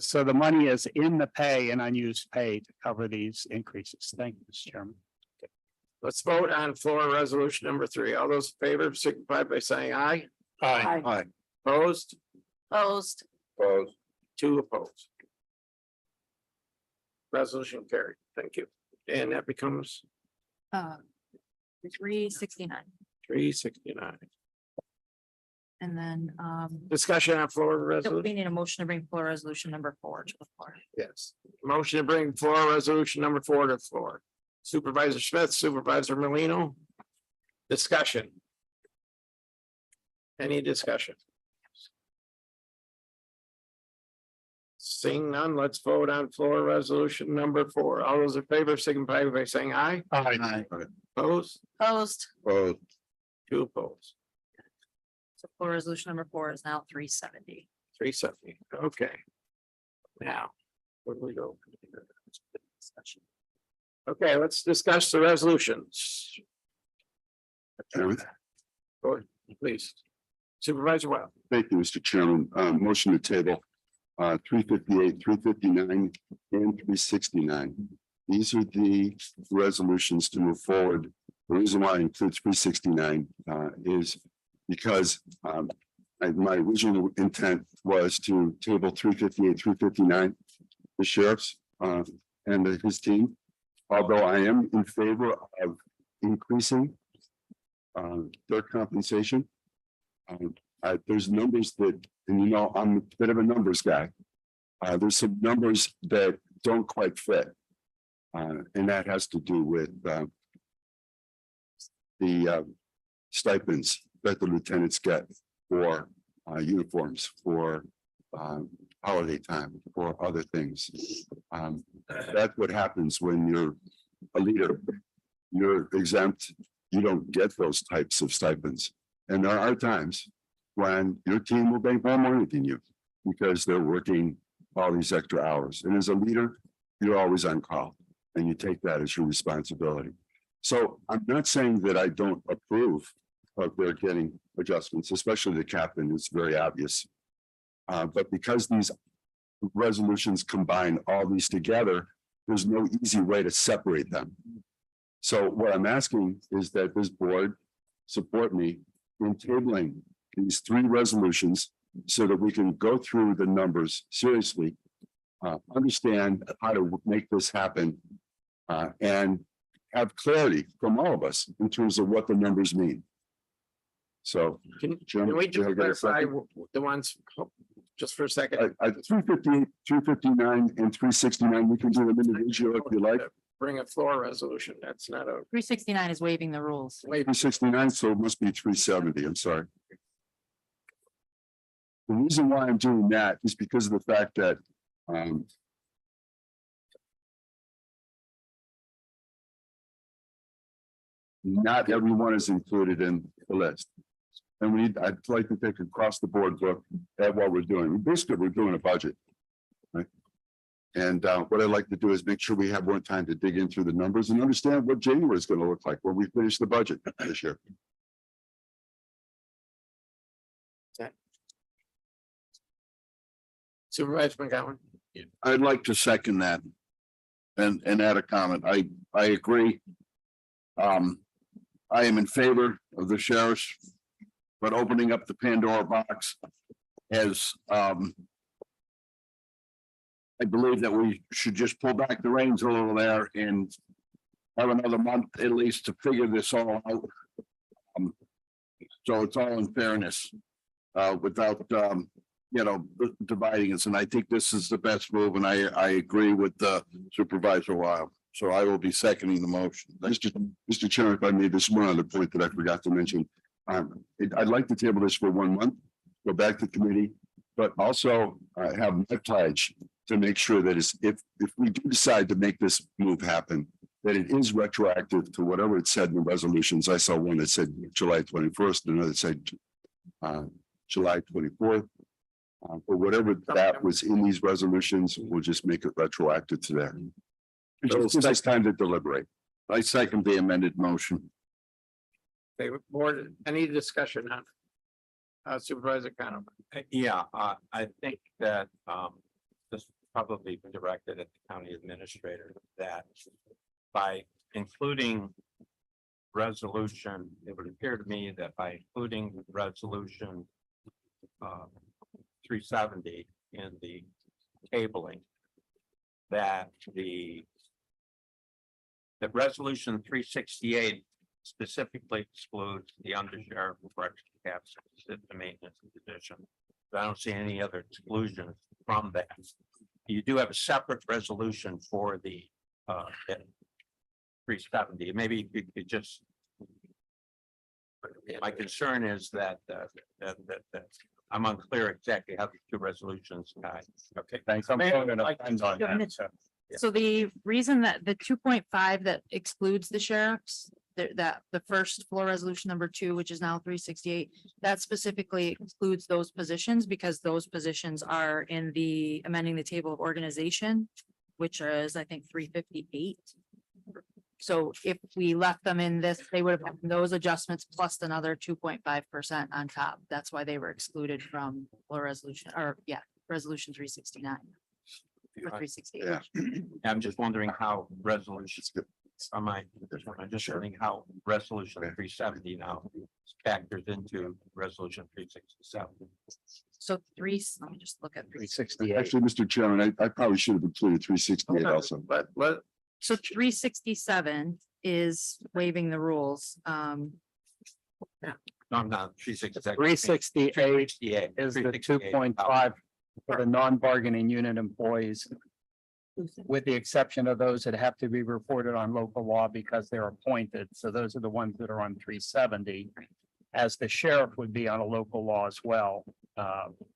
So the money is in the pay and unused pay to cover these increases. Thank you, Mr. Chairman. Let's vote on floor resolution number 3. All those in favor signify by saying aye. Aye. Aye. Opposed? Opposed. Opposed. 2 opposed. Resolution carried. Thank you. And that becomes 369. 369. And then, Discussion on floor we resolution. need a motion to bring floor resolution number 4 to the floor. Yes. Motion to bring floor resolution number 4 to the floor. Supervisor Smith, Supervisor Molino. Discussion. Any discussion? Seeing none, let's vote on floor resolution number 4. All those in favor signify by saying aye. Aye. Opposed? Opposed, Oh, 2 opposed. So floor resolution number 4 is now 370. 370. Okay. Now, where do we go? Okay, let's discuss the resolutions. Go ahead, please. Supervisor Wild. thank you, Mr. Chairman. Motion to table 358, 359, and 369. These are the resolutions to move forward. The reason why I include 369 is because my original intent was to table 358, 359, the sheriff's and his team. Although I am in favor of increasing their compensation. There's numbers that, and you know, I'm a bit of a numbers guy. There's some numbers that don't quite fit. And that has to do with the stipends that the lieutenants get for uniforms, for holiday time, for other things. That's what happens when you're a leader. You're exempt. You don't get those types of stipends. And there are times when your team will make more money than you because they're working all these extra hours. And as a leader, you're always on call and you take that as your responsibility. So I'm not saying that I don't approve of their getting adjustments, especially the captain. It's very obvious. But because these resolutions combine all these together, there's no easy way to separate them. So what I'm asking is that this board support me in tabling these 3 resolutions so that we can go through the numbers seriously, understand how to make this happen, and have clarity from all of us in terms of what the numbers mean. So Can we just clarify the ones just for a second? 358, 359, and 369, we can do them individually if you like. Bring a floor resolution. That's not a 369 is waiving the rules. 369, so it must be 370, I'm sorry. The reason why I'm doing that is because of the fact that not everyone is included in the list. And I'd like to take across the board look at what we're doing. Basically, we're doing a budget. Right? And what I'd like to do is make sure we have more time to dig in through the numbers and understand what January is going to look like when we finish the budget this year. Supervisor McGowan. I'd like to second that and add a comment. I agree. I am in favor of the sheriff's, but opening up the Pandora box has I believe that we should just pull back the reins a little there and have another month at least to figure this all out. So it's all in fairness, without dividing us. And I think this is the best move, and I agree with Supervisor Wild. So I will be seconding the motion. Mr. Chair, if I may, this one other point that I forgot to mention. I'd like to table this for 1 month, go back to committee, but also have my pledge to make sure that if we do decide to make this move happen, that it is retroactive to whatever it said in the resolutions. I saw one that said July 21st, another that said July 24th. Or whatever that was in these resolutions, we'll just make it retroactive to that. It just gives us time to deliberate. I second the amended motion. Okay, board, any discussion on Supervisor Conover? Yeah, I think that this probably be directed at the county administrator that by including resolution, it would appear to me that by including resolution 370 in the tabling, that that resolution 368 specifically excludes the undersheriff of correction caps, the maintenance position. I don't see any other exclusions from that. You do have a separate resolution for the 370. Maybe you could just. My concern is that I'm unclear exactly how the two resolutions tied. Okay, Thanks. I'm going to depend on that. So. So the reason that the 2.5 that excludes the sheriffs, that the first floor resolution number 2, which is now 368, that specifically excludes those positions because those positions are in the amending the table of organization, which is, I think, 358. So if we left them in this, they would have had those adjustments plus another 2.5% on top. That's why they were excluded from floor resolution, or resolution 369. Or 368. Yeah. I'm just wondering how resolutions. I'm just wondering how resolution 370 now factors into resolution 367. So let me just look at 368. Actually, Mr. Chairman, I probably should have included 368 Okay. also. But what? So 367 is waiving the rules. No, I'm not. 368. 368 is the 2.5 for the non-bargaining unit employees, with the exception of those that have to be reported on local law because they're appointed. So those are the ones that are on 370, as the sheriff would be on a local law as well,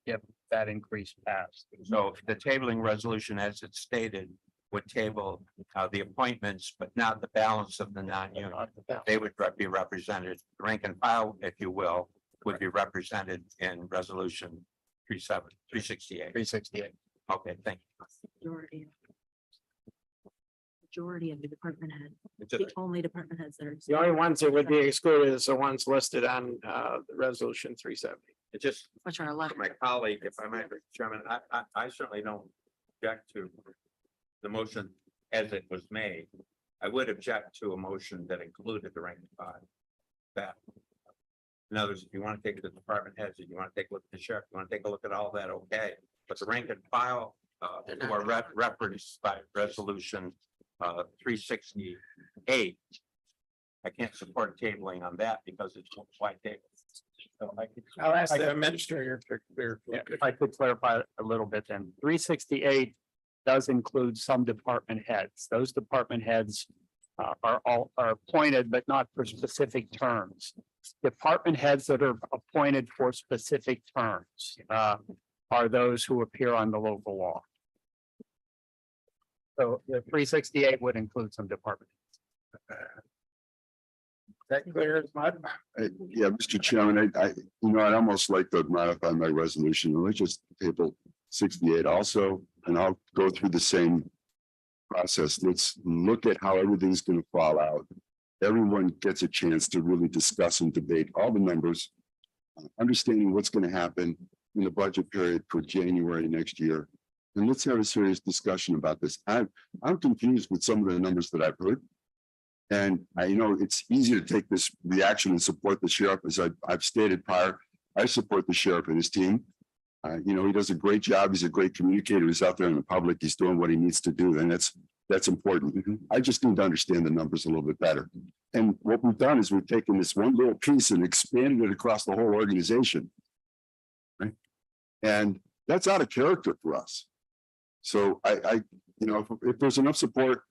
if that increase passed. So the tabling resolution, as it's stated, would table the appointments, but not the balance of the non-union. They would be represented, rank and file, if you will, would be represented in resolution 368. 368. Okay, thank you. Majority of the department head, It's a- the only department heads that are. The only ones that would be excluded is the ones listed on the resolution 370. It just, Which are elected. my colleague, if I might, Mr. Chairman, I certainly don't object to the motion as it was made. I would object to a motion that included the rank and file. That. In other words, if you want to take the department heads, if you want to take a look at the sheriff, you want to take a look at all that, okay. But the rank and file who are referenced by resolution 368. I can't support tabling on that because it's wide table. So I'll ask the administrator. If I could clarify a little bit, then 368 does include some department heads. Those department heads are appointed, but not for specific terms. Department heads that are appointed for specific terms are those who appear on the local law. So the 368 would include some department. That clear as mud? Yeah, Mr. Chairman, I'd almost like to modify my resolution. Let's just table 68 also, and I'll go through the same process. Let's look at how everything's going to fall out. Everyone gets a chance to really discuss and debate all the numbers, understanding what's going to happen in the budget period for January next year. And let's have a serious discussion about this. I'm confused with some of the numbers that I've heard. And it's easy to take this reaction and support the sheriff, as I've stated prior. I support the sheriff and his team. He does a great job. He's a great communicator. He's out there in the public. He's doing what he needs to do. And that's important. I just need to understand the numbers a little bit better. And what we've done is we've taken this one little piece and expanded it across the whole organization. Right. And that's out of character for us. So if there's enough support,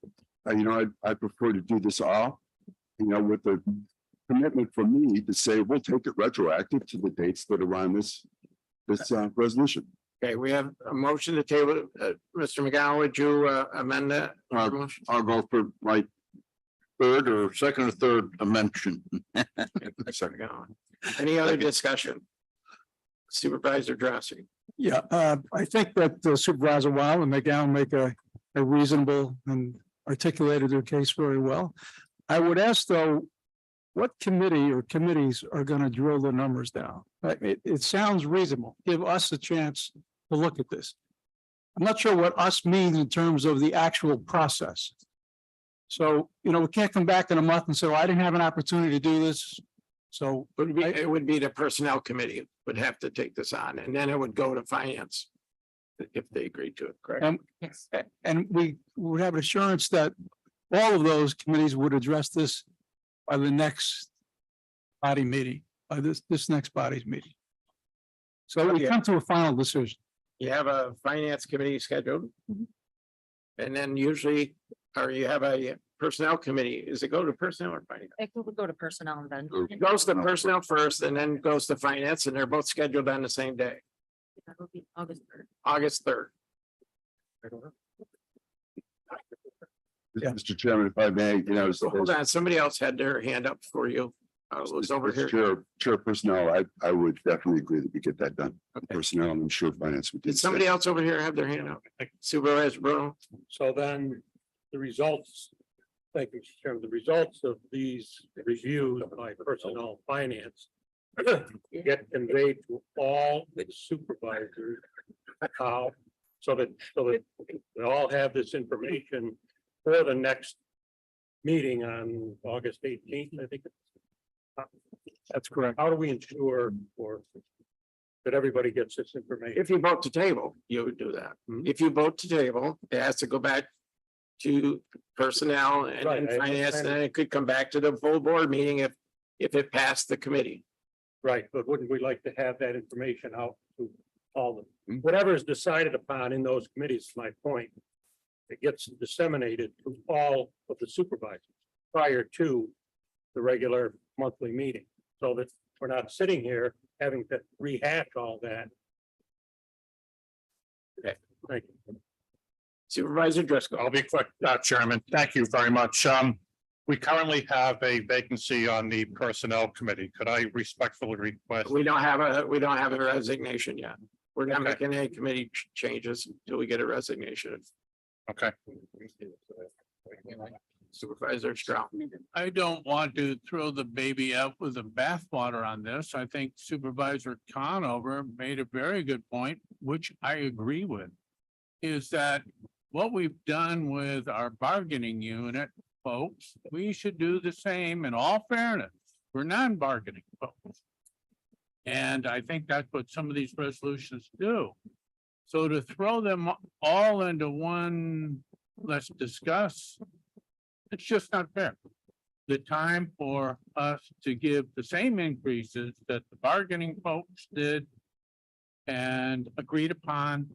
I prefer to do this all, with the commitment from me to say, we'll take it retroactive to the dates that are on this resolution. Okay, we have a motion to table. Mr. McGowan, would you amend that? I'll go for my second or third amendment. Any other discussion? Supervisor Drossy. Yeah, I think that Supervisor Weil and McGowan make a reasonable and articulated their case very well. I would ask, though, what committee or committees are going to drill the numbers down? It sounds reasonable. Give us a chance to look at this. I'm not sure what us means in terms of the actual process. So, we can't come back in a month and say, well, I didn't have an opportunity to do this. So It would be the personnel committee would have to take this on, and then it would go to finance. if they agree to it, correct? Yes. And we would have assurance that all of those committees would address this by the next body meeting, by this next body's meeting. So we Yeah. come to a final decision. You have a finance committee scheduled. And then usually, or you have a personnel committee. Does it go to personnel or finance? It would go to personnel and then. It goes to personnel first and then goes to finance, and they're both scheduled on the same day, That would be August 3rd. August 3rd. Mr. Chairman, if I may, Hold on, somebody else had their hand up for you. It was over here. Chair personnel, I would definitely agree that we get that done. Okay. Personnel, and I'm sure finance would. do Did the somebody same. else over here have their hand up? Supervisor Bruno? So then the results, thank you, Mr. Chairman, the results of these reviews by personnel finance get conveyed to all the supervisors. So that they all have this information for the next meeting on August 18th, I think. That's correct. How do we ensure that everybody gets this information? If you vote to table, you would do that. If you vote to table, it has to go back to personnel and Right, then I finance, and understand. then it could come back to the full board meeting if it passed the committee. Right, but wouldn't we like to have that information out to all of them? Whatever is decided upon in those committees, is my point. It gets disseminated to all of the supervisors prior to the regular monthly meeting, so that we're not sitting here having to rehash all that. Okay. Thank you. Supervisor Driscoll. I'll be quick, Chairman. Thank you very much. We currently have a vacancy on the Personnel Committee. Could I respectfully request? We don't have a resignation yet. We're not Okay. making any committee changes until we get a resignation. Okay. Supervisor Stroud. I don't want to throw the baby out with the bathwater on this. I think Supervisor Conover made a very good point, which I agree with. Is that what we've done with our bargaining unit, folks, we should do the same in all fairness for non-bargaining folks. And I think that's what some of these resolutions do. So to throw them all into one, let's discuss, it's just not fair. The time for us to give the same increases that the bargaining folks did and agreed upon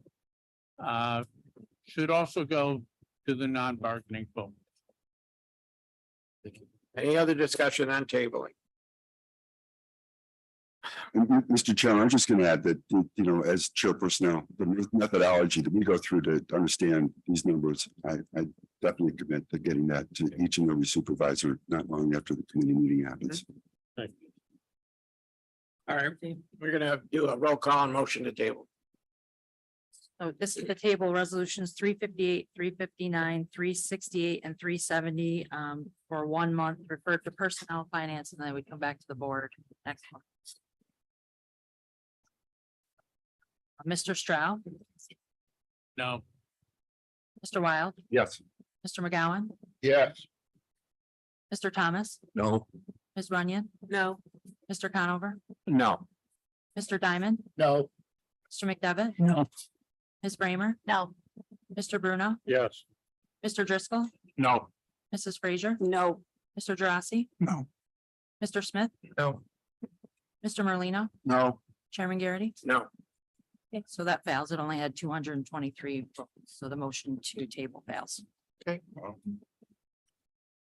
should also go to the non-bargaining folks. Any other discussion on tabling? Mr. Chairman, I'm just going to add that, as chair personnel, the methodology that we go through to understand these numbers, I definitely commit to getting that to each and every supervisor not long after the committee meeting happens. All right, we're gonna do a roll call and motion to table. So this is the table resolutions 358, 359, 368, and 370 for 1 month, referred to personnel finance, and then we come back to the board next month. Mr. Stroud, No. Mr. Wild, Yes. Mr. McGowan, Yes. Mr. Thomas, No. Ms. Runyon, No. Mr. Conover, No. Mr. Diamond, No. Mr. McDevitt, No. Ms. Bramer, No, Mr. Bruno, Yes. Mr. Driscoll, No. Mrs. Frazier, No. Mr. Drossy, No. Mr. Smith, No. Mr. Merlino, No. Chairman Garrity. No. Okay, so that fails. It only had 223 votes, so the motion to table fails. Okay.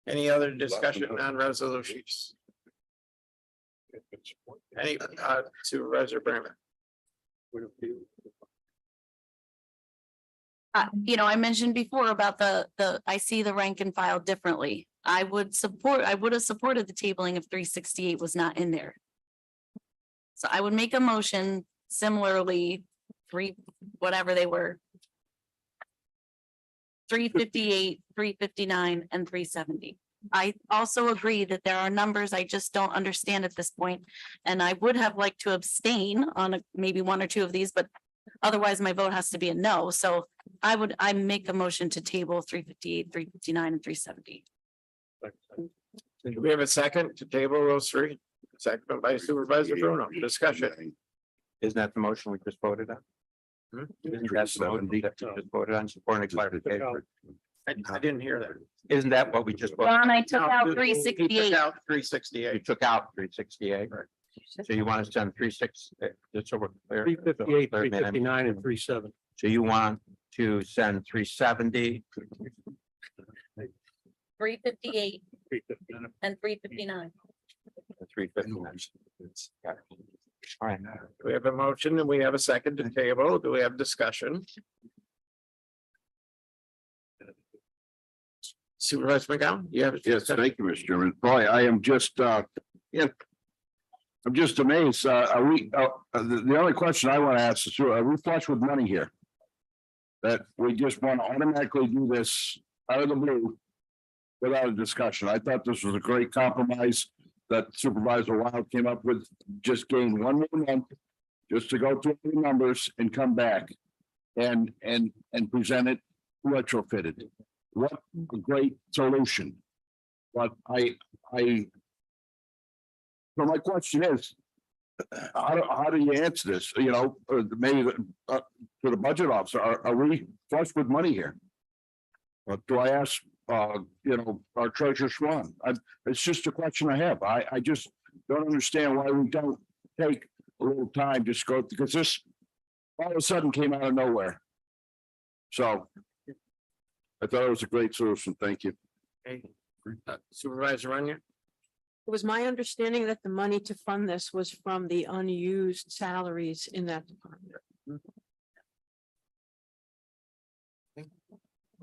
Any other discussion on resolutions? Any, Supervisor Berman? I mentioned before about I see the rank and file differently. I would have supported the tabling if 368 was not in there. So I would make a motion similarly, whatever they were. 358, 359, and 370. I also agree that there are numbers I just don't understand at this point, and I would have liked to abstain on maybe 1 or 2 of these, but otherwise my vote has to be a no. So I make a motion to table 358, 359, and 370. Do we have a second to table those three? Second by Supervisor Bruno. Discussion. Isn't that the motion we just voted on? Isn't that the motion that we just voted on, support and clarification? I didn't hear that. Isn't that what we just? voted? Don, I took out He three took sixty-eight. out You 368. took out 368. So you want to send 36, just so we're clear. 358, Clear, man. 359, and 37. So you want to send 370, 358 and 359. 359. All right. We have a motion and we have a second to table. Do we have discussion? Supervisor McGowan, you have. Yes, thank you, Mr. Chairman. Boy, I am just, yeah. I'm just amazed. Are we, the only question I want to ask is, are we flush with money here? That we just want to automatically do this out of the blue without a discussion. I thought this was a great compromise that Supervisor Wild came up with, just gain one more month just to go through the numbers and come back and present it retrofitted. What a great solution. But so my question is, how do you answer this? You know, maybe to the budget officer, are we flush with money here? Or do I ask, you know, our treasurer Swan? It's just a question I have. I just don't understand why we don't take a little time, just go, because this all of a sudden came out of nowhere. So I thought it was a great solution. Thank you. Supervisor Runyon? It was my understanding that the money to fund this was from the unused salaries in that department.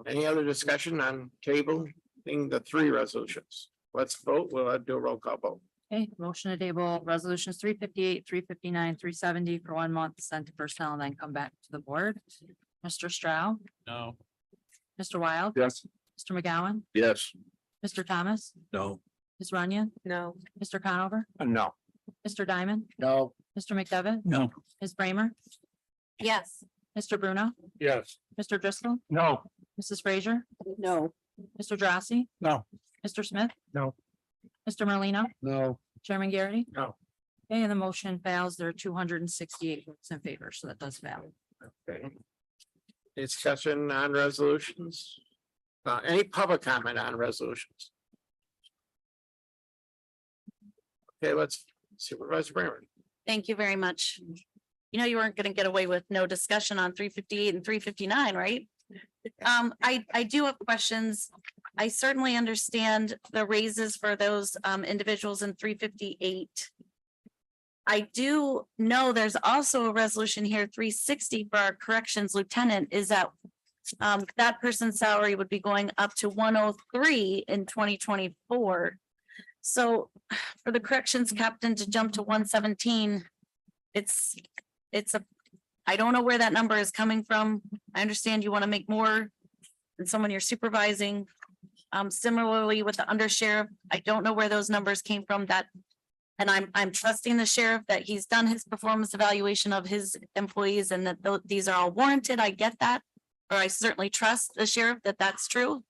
Any other discussion on tabling the three resolutions? Let's vote. We'll do a roll call vote. Okay, motion to table resolutions 358, 359, 370 for 1 month, sent to personnel, and then come back to the board. Mr. Stroud, No. Mr. Wild. Yes. Mr. McGowan, Yes. Mr. Thomas, No. Ms. Runyon, No, Mr. Conover, No. Mr. Diamond, No. Mr. McDevitt, No. Ms. Bramer, Yes. Mr. Bruno, Yes. Mr. Driscoll, No. Mrs. Frazier, no, Mr. Drossy. No. Mr. Smith. No. Mr. Merlino, No. Chairman Garrity. No. Okay, and the motion fails. There are 268 votes in favor, so that does fail. Okay. Discussion on resolutions? Any public comment on resolutions? Okay, let's Supervisor Bramer. Thank you very much. You know, you weren't gonna get away with no discussion on 358 and 359, right? I do have questions. I certainly understand the raises for those individuals in 358. I do know there's also a resolution here, 360 for our corrections lieutenant, is that that person's salary would be going up to 103 in 2024. So for the corrections captain to jump to 117, it's I don't know where that number is coming from. I understand you want to make more than someone you're supervising. Similarly with the undersheriff, I don't know where those numbers came from, that. And I'm trusting the sheriff that he's done his performance evaluation of his employees and that these are all warranted. I get that. Or I certainly trust the sheriff that that's true.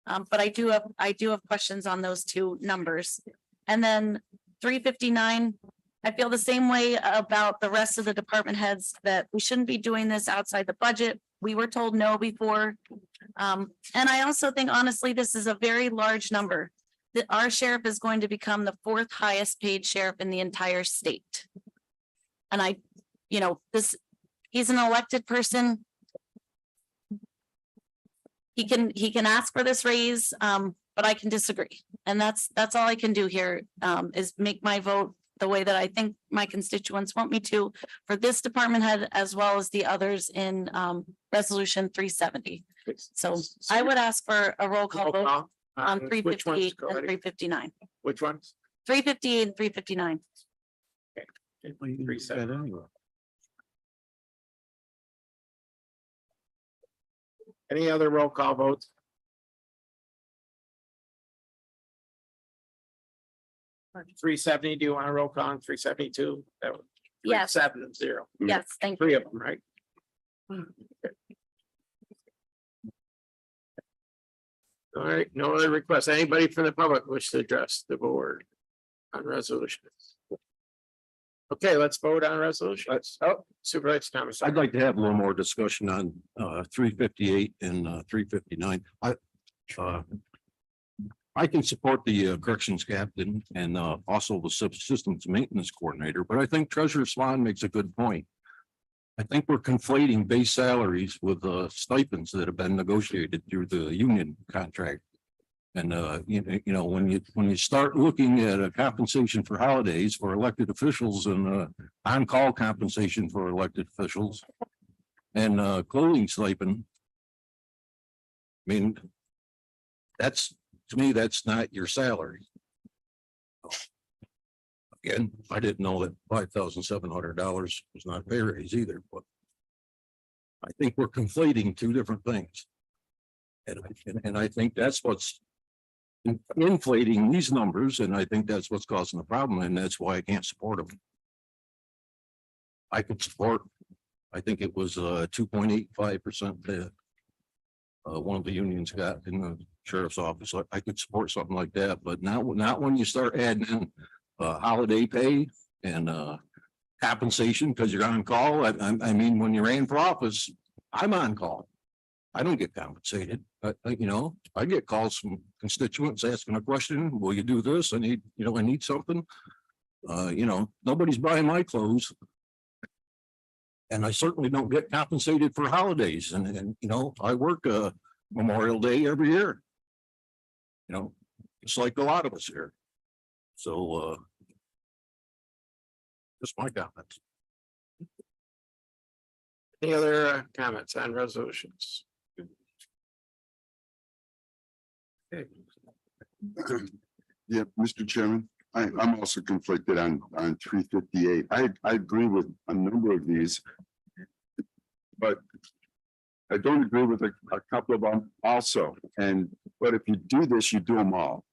But I do have questions on those two numbers. And then 359, I feel the same way about the rest of the department heads, that we shouldn't be doing this outside the budget. We were told no before. And I also think honestly, this is a very large number. That our sheriff is going to become the 4th highest paid sheriff in the entire state. And he's an elected person. He can ask for this raise, but I can disagree. And that's all I can do here, is make my vote the way that I think my constituents want me to for this department head, as well as the others in resolution 370. So I would ask for a roll call vote on Which ones? 358 Go and ahead. 359. Which ones? 358 and 359. 370. Any other roll call votes? $370, do you want a roll call on 372? Yes. 370. Yes, thank you. 3 of them, right? All right, no other requests. Anybody from the public wish to address the board on resolutions? Okay, let's vote on resolutions. Oh, Supervisor Thomas. I'd like to have a little more discussion on 358 and 359. I can support the corrections captain and also the subsistence maintenance coordinator, but I think Treasurer Swan makes a good point. I think we're conflating base salaries with stipends that have been negotiated through the union contract. And you know, when you start looking at a compensation for holidays for elected officials and on-call compensation for elected officials and clothing stipend. I mean, that's, to me, that's not your salary. Again, I didn't know that $5,700 was not a pay raise either, but I think we're conflating two different things. And I think that's what's inflating these numbers, and I think that's what's causing the problem, and that's why I can't support them. I could support, I think it was 2.85% that one of the unions got in the sheriff's office. I could support something like that, but not when you start adding in holiday pay and compensation because you're on call. I mean, when you ran for office, I'm on call. I don't get compensated. You know, I get calls from constituents asking a question. Will you do this? I need something. You know, nobody's buying my clothes. And I certainly don't get compensated for holidays. And you know, I work Memorial Day every year. You know, it's like a lot of us here. So just my comments. Any other comments on resolutions? Okay. Yeah, Mr. Chairman, I'm also conflicted on 358. I agree with a number of these. But I don't agree with a couple of them also. But if you do this, you do them all.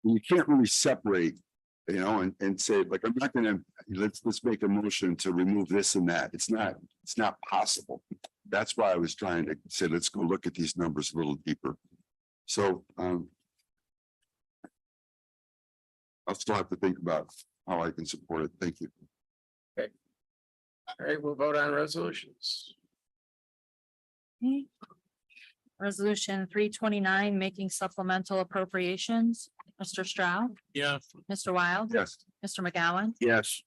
You can't really separate, you know, and say, like, I'm not gonna, let's make a motion to remove this and that. It's not possible. That's why I was trying to say, let's go look at these numbers a little deeper. So I'll still have to think about how I can support it. Thank you. Okay. All right, we'll vote on resolutions. Okay. Resolution 329, making supplemental appropriations. Mr. Stroud, Yes. Mr. Wild, Yes. Mr. McGowan, Yes.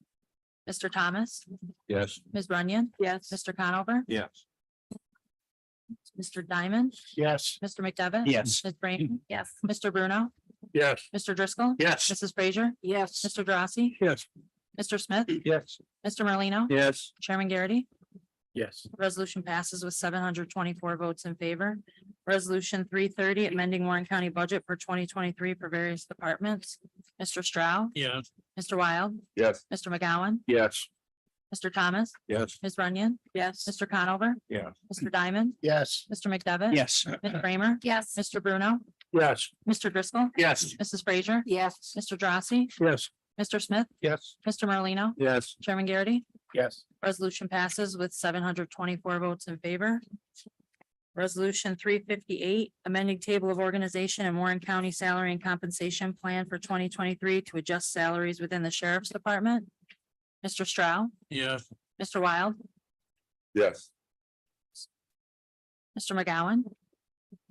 Mr. Thomas, Yes. Ms. Runyon, Yes. Mr. Conover, Yes. Mr. Diamond, Yes. Mr. McDevitt. Yes. Ms. Brain, Yes. Mr. Bruno, Yes. Mr. Driscoll. Yes. Mrs. Frazier, Yes. Mr. Drossy, Yes. Mr. Smith, Yes. Mr. Merlino, Yes. Chairman Garrity. Yes. Resolution passes with 724 votes in favor. Resolution 330, amending Warren County budget for 2023 for various departments. Mr. Stroud, Yes. Mr. Wild, Yes. Mr. McGowan, Yes. Mr. Thomas, Yes. Ms. Runyon, Yes. Mr. Conover, Yes. Mr. Diamond, Yes. Mr. McDevitt. Yes. Ms. Bramer, Yes. Mr. Bruno, Yes. Mr. Driscoll, Yes. Mrs. Frazier, Yes. Mr. Drossy, Yes. Mr. Smith, Yes. Mr. Merlino, Yes. Chairman Garrity. Yes. Resolution passes with 724 votes in favor. Resolution 358, amending table of organization and Warren County salary and compensation plan for 2023 to adjust salaries within the sheriff's department. Mr. Stroud, Yes. Mr. Wild, Yes. Mr. McGowan,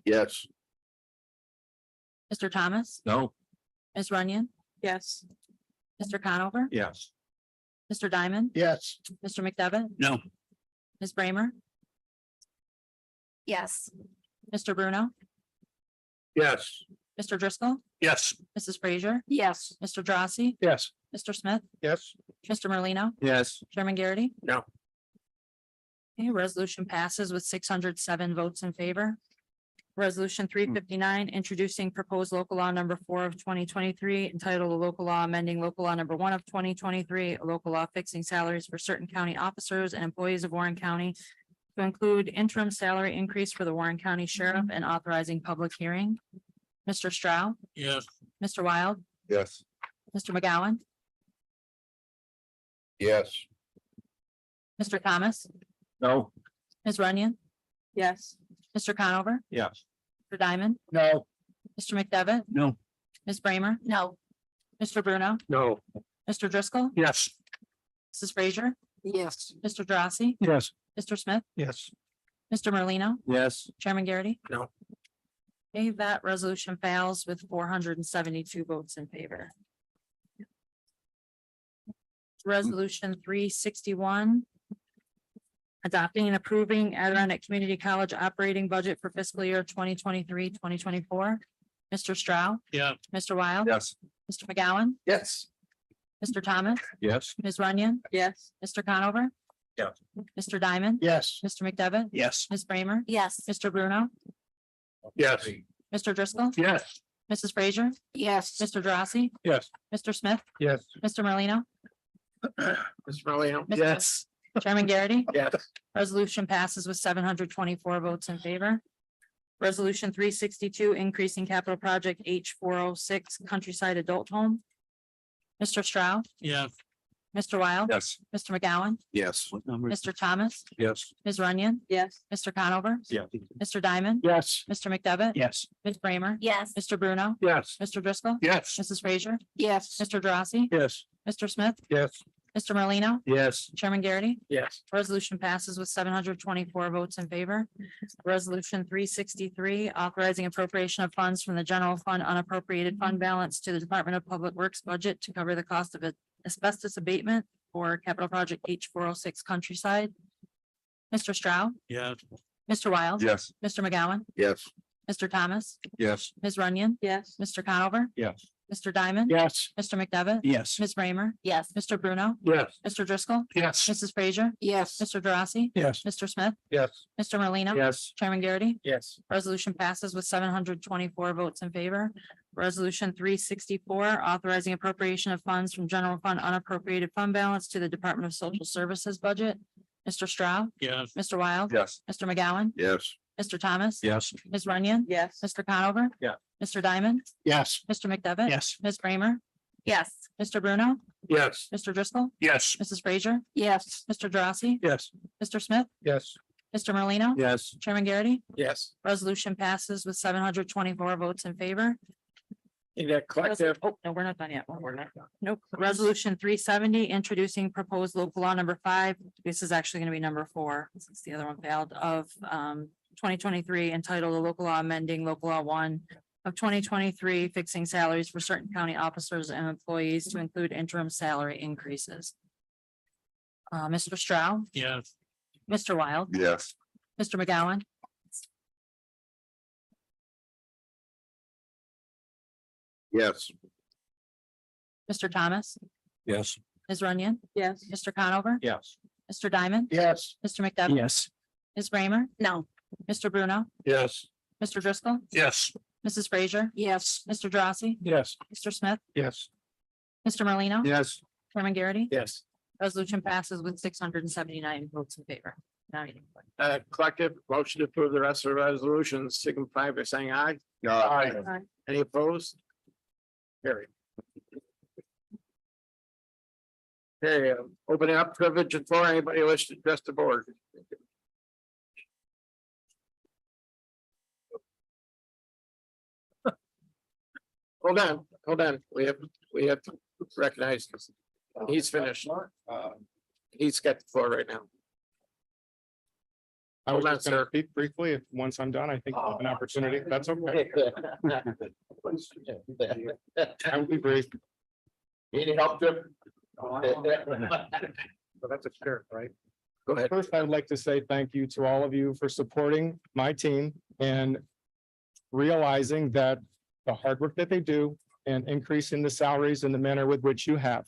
Yes. Mr. Thomas, No. Ms. Runyon, Yes. Mr. Conover, Yes. Mr. Diamond, Yes. Mr. McDevitt. No. Ms. Bramer, Yes. Mr. Bruno, Yes. Mr. Driscoll, Yes. Mrs. Frazier, Yes. Mr. Drossy, Yes. Mr. Smith, Yes. Mr. Merlino, Yes. Chairman Garrity. No. Okay, resolution passes with 607 votes in favor. Resolution 359, introducing proposed local law number 4 of 2023, entitled a local law amending local law number 1 of 2023, a local law fixing salaries for certain county officers and employees of Warren County to include interim salary increase for the Warren County Sheriff and authorizing public hearing. Mr. Stroud, Yes. Mr. Wild, Yes. Mr. McGowan, Yes. Mr. Thomas, No. Ms. Runyon, Yes. Mr. Conover, Yes. Mr. Diamond, No. Mr. McDevitt, No. Ms. Bramer, No. Mr. Bruno, No. Mr. Driscoll, Yes. Mrs. Frazier, Yes. Mr. Drossy, Yes. Mr. Smith, Yes. Mr. Merlino, Yes. Chairman Garrity. No. Okay, that resolution fails with 472 votes in favor. Resolution 361. Adopting and approving Adirondack Community College operating budget for fiscal year 2023-2024. Mr. Stroud, Yeah. Mr. Wild. Yes. Mr. McGowan, Yes. Mr. Thomas, Yes. Ms. Runyon, Yes. Mr. Conover. Yeah. Mr. Diamond. Yes. Mr. McDevitt. Yes. Ms. Bramer, Yes. Mr. Bruno, Yes. Mr. Driscoll, Yes. Mrs. Frazier, Yes. Mr. Drossy, Yes. Mr. Smith, Yes. Mr. Merlino. Mr. Merlino. Mr. Chairman Garrity. Yes. Resolution passes with 724 votes in favor. Resolution 362, increasing capital project H406 Countryside Adult Home. Mr. Stroud, Yeah. Mr. Wild. Yes. Mr. McGowan, Yes. Mr. Thomas, Yes. Ms. Runyon, Yes. Mr. Conover. Yeah. Mr. Diamond, Yes. Mr. McDevitt. Yes. Ms. Bramer, Yes. Mr. Bruno, Yes. Mr. Driscoll, Yes. Mrs. Frazier, Yes. Mr. Drossy, Yes. Mr. Smith, Yes. Mr. Merlino, Yes. Chairman Garrity. Yes. Resolution passes with 724 votes in favor. Resolution 363, authorizing appropriation of funds from the general fund unappropriated fund balance to the Department of Public Works budget to cover the cost of asbestos abatement for capital project H406 Countryside. Mr. Stroud, Yeah. Mr. Wild. Yes. Mr. McGowan, Yes. Mr. Thomas, Yes. Ms. Runyon, Yes. Mr. Conover, Yes. Mr. Diamond. Yes. Mr. McDevitt. Yes. Ms. Bramer, Yes. Mr. Bruno, Yes. Mr. Driscoll, Yes. Mrs. Frazier, Yes. Mr. Drossy, Yes. Mr. Smith, Yes. Mr. Merlino. Yes. Chairman Garrity. Yes. Resolution passes with 724 votes in favor. Resolution 364, authorizing appropriation of funds from general fund unappropriated fund balance to the Department of Social Services budget. Mr. Stroud, Yes. Mr. Wild. Yes. Mr. McGowan, Yes. Mr. Thomas. Yes. Ms. Runyon. Yes. Mr. Conover. Yeah. Mr. Diamond, Yes. Mr. McDevitt. Yes. Ms. Bramer, Yes. Mr. Bruno, Yes. Mr. Driscoll, Yes. Mrs. Frazier, Yes. Mr. Drossy, Yes. Mr. Smith, Yes. Mr. Merlino. Yes. Chairman Garrity. Yes. Resolution passes with 724 votes in favor. In that collective. Oh, no, we're not done yet. We're not. Nope. Resolution 370, introducing proposed local law number 5. This is actually going to be number 4, since the other one failed, of 2023, entitled a local law amending local law 1 of 2023, fixing salaries for certain county officers and employees to include interim salary increases. Mr. Stroud, Yes. Mr. Wild, Yes. Mr. McGowan, Yes. Mr. Thomas, Yes. Ms. Runyon, Yes. Mr. Conover, Yes. Mr. Diamond, Yes. Mr. McDevitt. Yes. Ms. Bramer, No. Mr. Bruno, Yes. Mr. Driscoll, Yes. Mrs. Frazier, Yes. Mr. Drossy, Yes. Mr. Smith, Yes. Mr. Merlino. Yes. Chairman Garrity. Yes. Resolution passes with 679 votes in favor. Now you can- Collective motion to approve the rest of the resolutions, signify by saying aye. Aye. Any opposed? Carry. Okay, opening up privilege and floor, anybody wish to address the board? Hold on, we have to recognize this. He's finished. He's got the floor right now. I was Hold on, just gonna sir. speak briefly. If once I'm done, I think I'll have an opportunity. That's okay. I will be brief. Need help, Jim? So that's a sheriff, right? Go ahead. First, I would like to say thank you to all of you for supporting my team and realizing that the hard work that they do and increasing the salaries in the manner with which you have.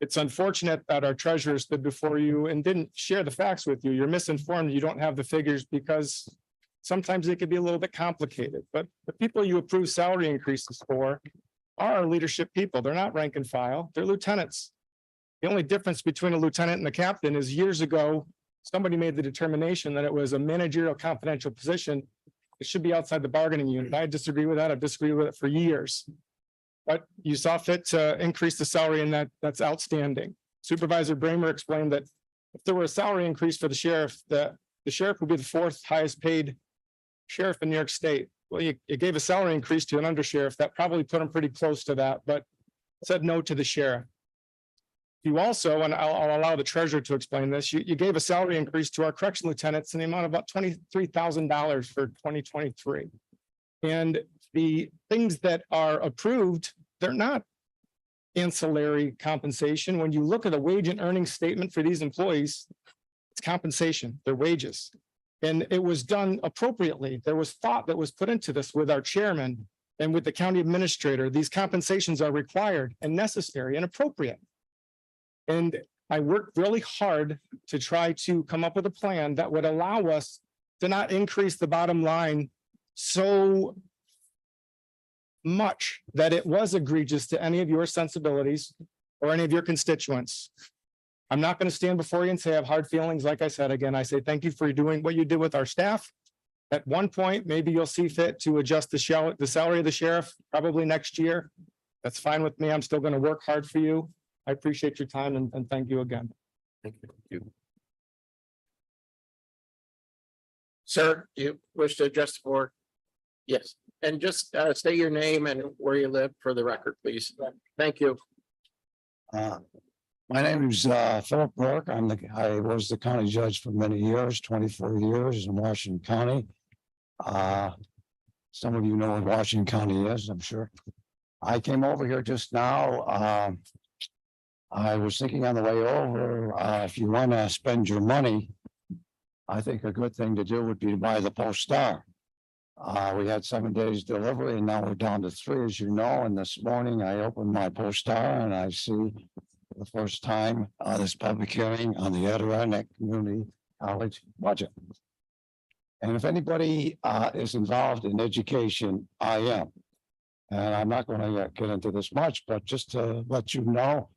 It's unfortunate that our treasurer stood before you and didn't share the facts with you. You're misinformed. You don't have the figures because sometimes it can be a little bit complicated, but the people you approve salary increases for are our leadership people. They're not rank and file. They're lieutenants. The only difference between a lieutenant and a captain is years ago, somebody made the determination that it was a managerial confidential position. It should be outside the bargaining unit. I disagree with that. I've disagreed with it for years. But you saw fit to increase the salary and that's outstanding. Supervisor Bramer explained that if there were a salary increase for the sheriff, the sheriff would be the 4th highest paid sheriff in New York State. Well, you gave a salary increase to an undersheriff that probably put him pretty close to that, but said no to the sheriff. You also, and I'll allow the treasurer to explain this, you gave a salary increase to our correction lieutenants in the amount of about $23,000 for 2023. And the things that are approved, they're not ancillary compensation. When you look at the wage and earnings statement for these employees, it's compensation, their wages. And it was done appropriately. There was thought that was put into this with our chairman and with the county administrator. These compensations are required and necessary and appropriate. And I worked really hard to try to come up with a plan that would allow us to not increase the bottom line so much that it was egregious to any of your sensibilities or any of your constituents. I'm not going to stand before you and say I have hard feelings. Like I said, again, I say thank you for doing what you did with our staff. At one point, maybe you'll see fit to adjust the salary of the sheriff, probably next year. That's fine with me. I'm still going to work hard for you. I appreciate your time and thank you again. Thank you. Sir, you wish to address the board? Yes, and just state your name and where you live for the record, please. Thank you. My name is Philip Burke. I was the county judge for many years, 24 years in Washington County. Some of you know what Washington County is, I'm sure. I came over here just now. I was thinking on the way over, if you want to spend your money, I think a good thing to do would be to buy the Post-Star. We had 7 days delivery and now we're down to 3, as you know. And this morning I opened my Post-Star and I see for the first time this public hearing on the Adirondack Community College budget. And if anybody is involved in education, I am. And I'm not going to get into this much, but just to let you know,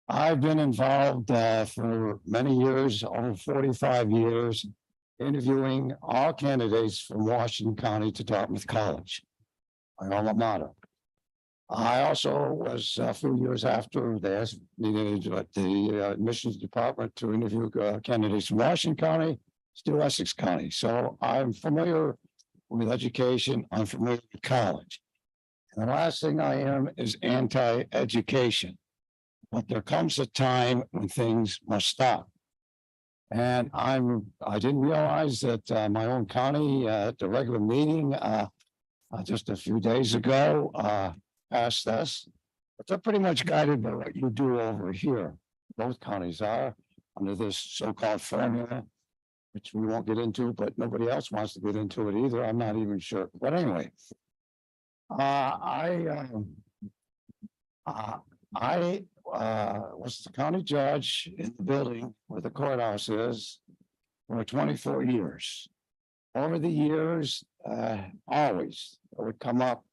I've been involved for many years, over 45 years, interviewing all candidates from Washington County to Dartmouth College, my alma mater. I also was a few years after they asked me to the admissions department to interview candidates from Washington County, still Essex County. So I'm familiar with education. I'm familiar with college. And the last thing I am is anti-education. But there comes a time when things must stop. And I didn't realize that my own county at the regular meeting just a few days ago passed this. But they're pretty much guided by what you do over here. Both counties are under this so-called formula, which we won't get into, but nobody else wants to get into it either. I'm not even sure. But anyway, I was the county judge in the building where the courthouse is for 24 years. Over the years, always it would come up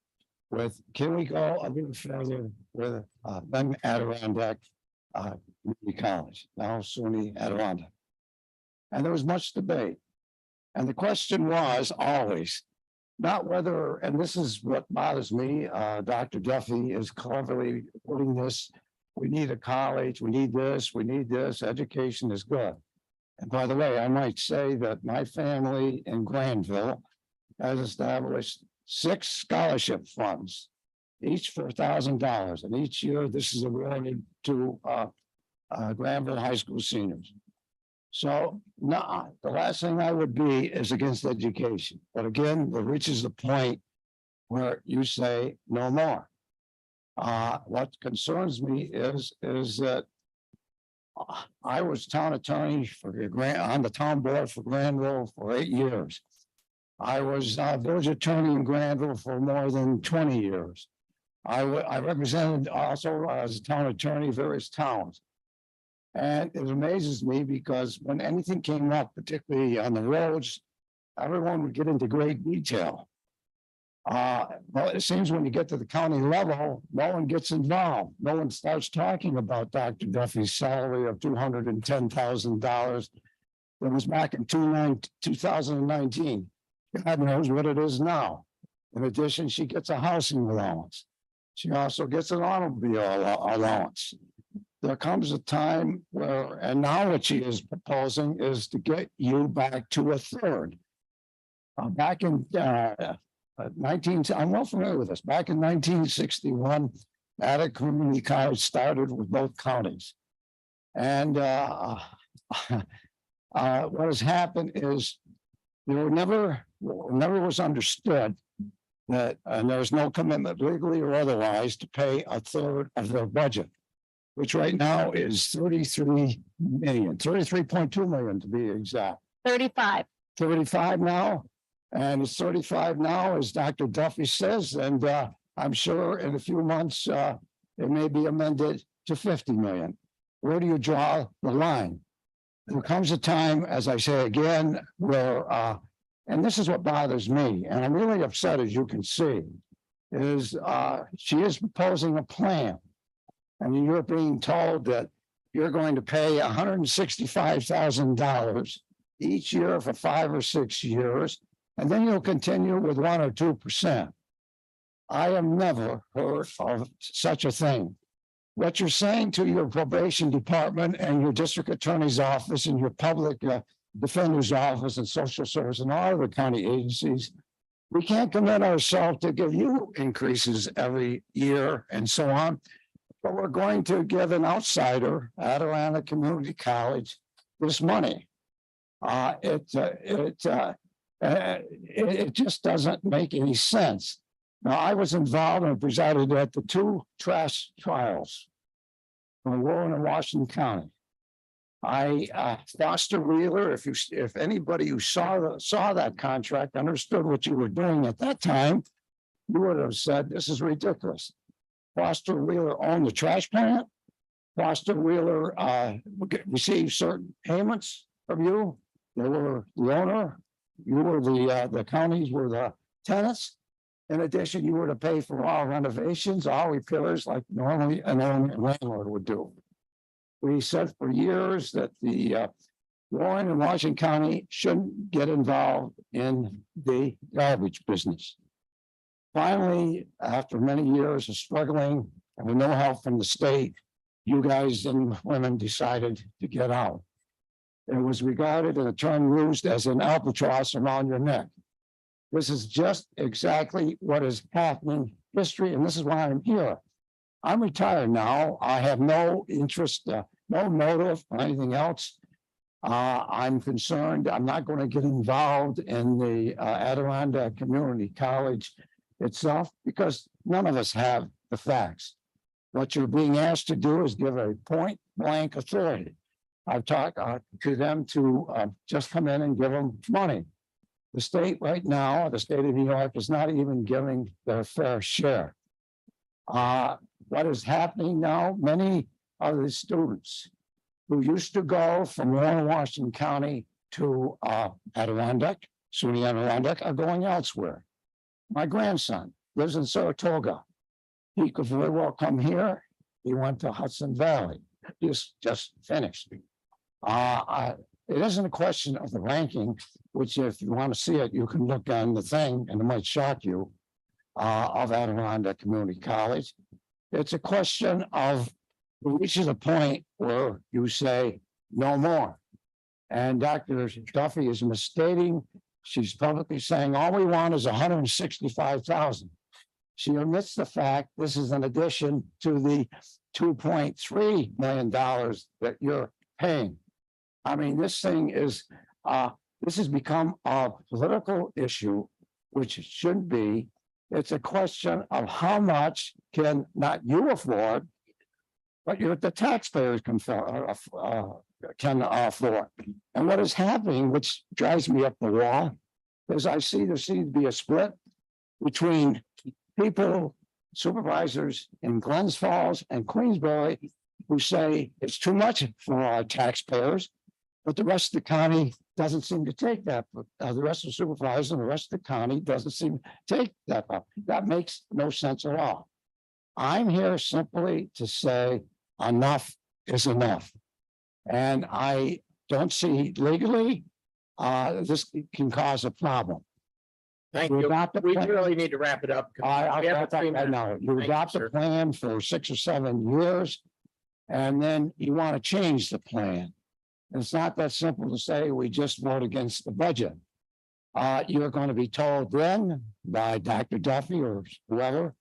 with, can we go a little further with Ben Adirondack Community College, now SUNY Adirondack. And there was much debate. And the question was always, not whether, and this is what bothers me, Dr. Duffy is cleverly putting this, we need a college, we need this, education is good. And by the way, I might say that my family in Granville has established 6 scholarship funds, each for $1,000. And each year, this is awarded to Granville High School seniors. So no, the last thing I would be is against education. But again, it reaches the point where you say no more. What concerns me is that I was town attorney for on the town board for Granville for 8 years. I was village attorney in Granville for more than 20 years. I represented also as a town attorney various towns. And it amazes me because when anything came up, particularly on the roads, everyone would get into great detail. Well, it seems when you get to the county level, no one gets involved. No one starts talking about Dr. Duffy's salary of $210,000. That was back in 2019. God knows what it is now. In addition, she gets a housing allowance. She also gets an automobile allowance. There comes a time where, and now what she is proposing is to get you back to a third. Back in I'm well familiar with this. Back in 1961, at a community college started with both counties. And what has happened is there never was understood that, and there's no commitment legally or otherwise to pay a third of their budget, which right now is 33.2 million to be exact. 35. 35 now, and it's 35 now, as Dr. Duffy says, and I'm sure in a few months it may be amended to 50 million. Where do you draw the line? There comes a time, as I say again, where and this is what bothers me, and I'm really upset, as you can see, is she is proposing a plan. And you're being told that you're going to pay $165,000 each year for 5 or 6 years, and then you'll continue with 1 or 2%. I have never heard of such a thing. What you're saying to your probation department and your district attorney's office and your public defender's office and social service and all the county agencies, we can't commit ourselves to give you increases every year and so on. But we're going to give an outsider, Adirondack Community College, this money. It just doesn't make any sense. Now, I was involved and presided at the 2 trash trials from Warren and Washington County. Foster Wheeler, if anybody who saw that contract understood what you were doing at that time, you would have said, this is ridiculous. Foster Wheeler owned the trash plant. Foster Wheeler received certain payments from you. They were the owner. You were the counties were the tenants. In addition, you were to pay for all renovations, all repairs like normally an owner and landlord would do. We said for years that the Warren and Washington County shouldn't get involved in the garbage business. Finally, after many years of struggling and with no help from the state, you guys and women decided to get out. It was regarded and a term used as an albatross around your neck. This is just exactly what is happening in history, and this is why I'm here. I'm retired now. I have no interest, no motive or anything else. I'm concerned. I'm not going to get involved in the Adirondack Community College itself because none of us have the facts. What you're being asked to do is give a point blank authority. I've talked to them to just come in and give them money. The state right now, the state of New York is not even giving their fair share. What is happening now, many of the students who used to go from Warren, Washington County to Adirondack, SUNY Adirondack, are going elsewhere. My grandson lives in Saratoga. He could very well come here. He went to Hudson Valley. He's just finished. It isn't a question of the ranking, which if you want to see it, you can look on the thing and it might shock you, of Adirondack Community College. It's a question of reaching a point where you say no more. And Dr. Duffy is misstating. She's publicly saying all we want is 165,000. She omits the fact this is an addition to the $2.3 million that you're paying. I mean, this thing is, this has become a political issue, which it shouldn't be. It's a question of how much can not you afford, but the taxpayers can afford. And what is happening, which drives me up the wall, is I see there seems to be a split between people, supervisors in Glens Falls and Queensbury, who say it's too much for our taxpayers, but the rest of the county doesn't seem to take that. But the rest of the supervisors and the rest of the county doesn't seem to take that up. That makes no sense at all. I'm here simply to say enough is enough. And I don't see legally, this can cause a problem. Thank you. We really need to wrap it up. I know. You adopt a plan for 6 or 7 years, and then you want to change the plan. It's not that simple to say we just vote against the budget. You're going to be told then by Dr. Duffy or whoever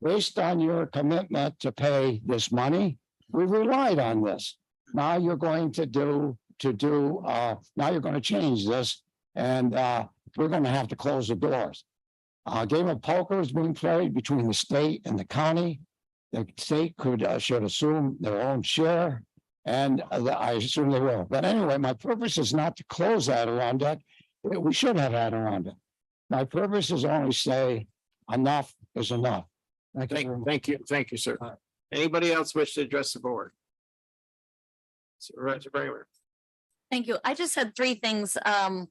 based on your commitment to pay this money, we relied on this. Now you're going to now you're going to change this and we're going to have to close the doors. A game of poker is being played between the state and the county. The state should assume their own share, and I assume they will. But anyway, my purpose is not to close Adirondack. We should have Adirondack. My purpose is only say enough is enough. Thank you, sir. Anybody else wish to address the board? Supervisor Bramer. Thank you. I just had three things I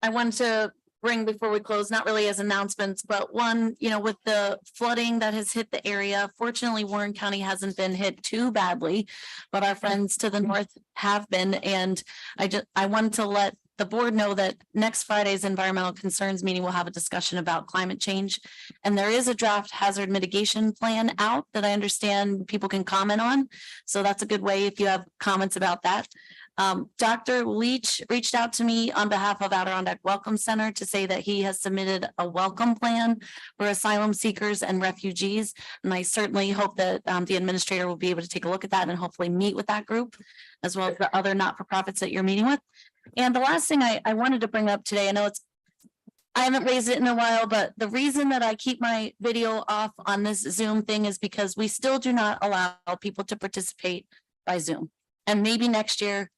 wanted to bring before we close, not really as announcements, but one, with the flooding that has hit the area, fortunately, Warren County hasn't been hit too badly, but our friends to the north have been. And I wanted to let the board know that next Friday's environmental concerns meeting will have a discussion about climate change. And there is a draft hazard mitigation plan out that I understand people can comment on. So that's a good way if you have comments about that. Dr. Leach reached out to me on behalf of Adirondack Welcome Center to say that he has submitted a welcome plan for asylum seekers and refugees. And I certainly hope that the administrator will be able to take a look at that and hopefully meet with that group, as well as the other not-for-profits that you're meeting with. And the last thing I wanted to bring up today, I haven't raised it in a while, but the reason that I keep my video off on this Zoom thing is because we still do not allow people to participate by Zoom. And maybe next year,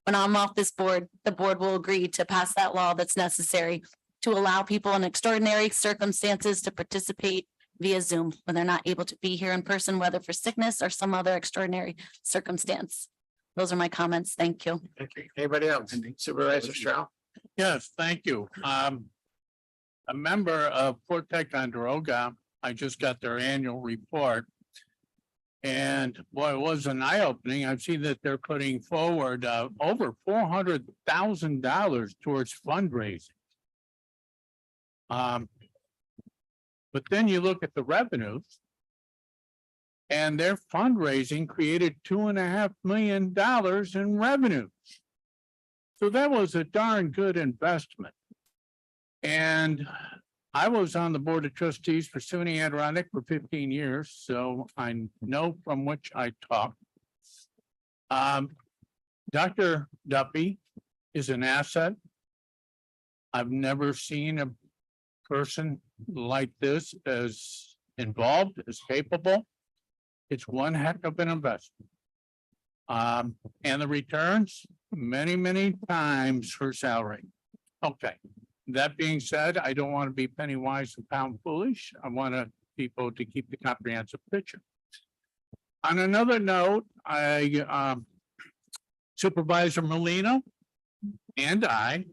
when I'm off this board, the board will agree to pass that law that's necessary to allow people in extraordinary circumstances to participate via Zoom when they're not able to be here in person, whether for sickness or some other extraordinary circumstance. Those are my comments. Thank you. Okay. Anybody else? Supervisor Stroud. Yes, thank you. A member of Port Ticonderoga, I just got their annual report. And boy, it was an eye-opening. I've seen that they're putting forward over $400,000 towards fundraising. But then you look at the revenues, and their fundraising created $2.5 million in revenue. So that was a darn good investment. And I was on the board of trustees for SUNY Adirondack for 15 years, so I know from which I talk. Dr. Duffy is an asset. I've never seen a person like this as involved, as capable. It's one heck of an investment. And the returns, many, many times her salary. Okay. That being said, I don't want to be penny wise and pound foolish. I want people to keep the comprehensive picture. On another note, Supervisor Molina and I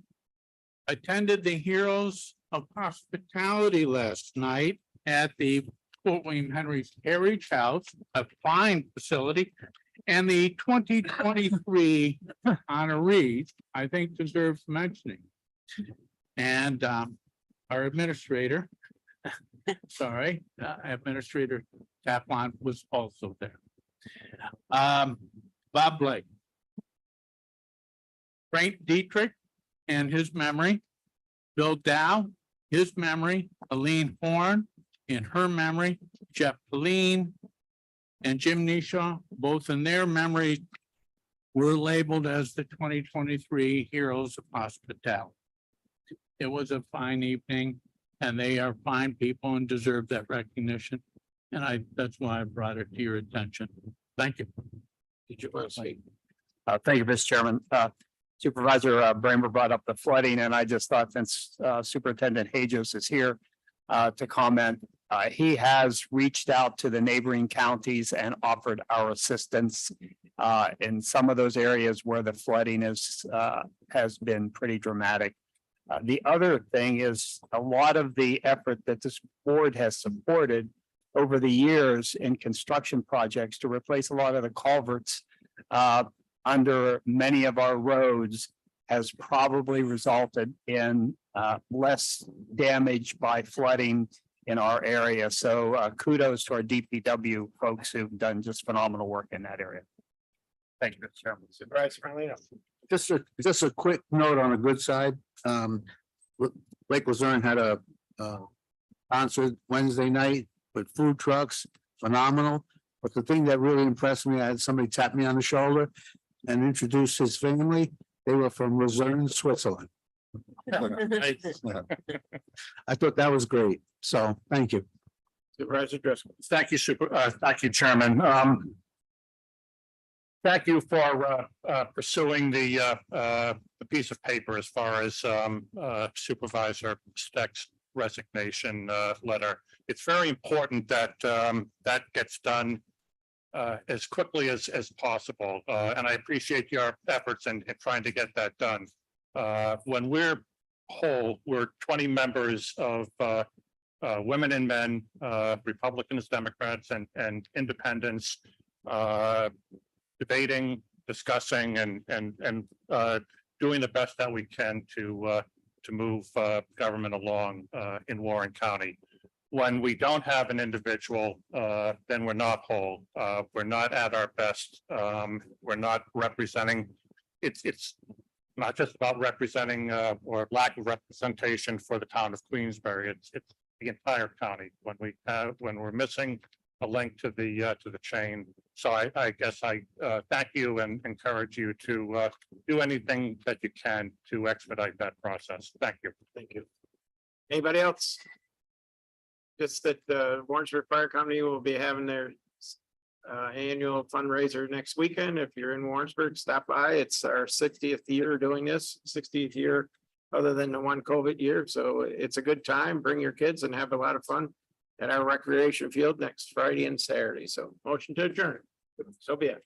attended the Heroes of Hospitality last night at the Fort William Henry's Heritage House, a fine facility, and the 2023 honorees, I think, deserves mentioning. And our administrator, Administrator Kaplan was also there. Bob Blake. Frank Dietrich and his memory. Bill Dow, his memory. Aline Horn, in her memory. Jeff Pauline and Jim Nishaw, both in their memory, were labeled as the 2023 Heroes of Hospitality. It was a fine evening, and they are fine people and deserve that recognition. And that's why I brought it to your attention. Thank you. Did you want to speak? Thank you, Mr. Chairman. Supervisor Bramer brought up the flooding, and I just thought since Superintendent Hajos is here to comment, he has reached out to the neighboring counties and offered our assistance in some of those areas where the flooding has been pretty dramatic. The other thing is a lot of the effort that this board has supported over the years in construction projects to replace a lot of the culverts under many of our roads has probably resulted in less damage by flooding in our area. So kudos to our DPW folks who've done just phenomenal work in that area. Thank you, Mr. Chairman. Supervisor Marlino. Just a quick note on the good side. Lake Luzerne had a concert Wednesday night. with food trucks, phenomenal. But the thing that really impressed me, I had somebody tap me on the shoulder and introduce his family. They were from Luzerne, Switzerland. I thought that was great. So thank you. Supervisor Driscoll. Thank you, thank you, Chairman. Thank you for pursuing the piece of paper as far as Supervisor Steck's resignation letter. It's very important that that gets done as quickly as possible. And I appreciate your efforts in trying to get that done. When we're whole, we're 20 members of women and men, Republicans, Democrats, and independents, debating, discussing, and doing the best that we can to move government along in Warren County. When we don't have an individual, then we're not whole. We're not at our best. We're not representing. It's not just about representing or lack of representation for the town of Queensbury. It's the entire county. When we're missing a link to the chain. So I guess I thank you and encourage you to do anything that you can to expedite that process. Thank you. Thank you. Anybody else? Just that the Warrensburg Fire Company will be having their annual fundraiser next weekend. If you're in Warrensburg, stop by. It's our 60th year doing this, 60th year other than the one COVID year. So it's a good time. Bring your kids and have a lot of fun at our recreation field next Friday and Saturday. So motion to adjourn. So be it.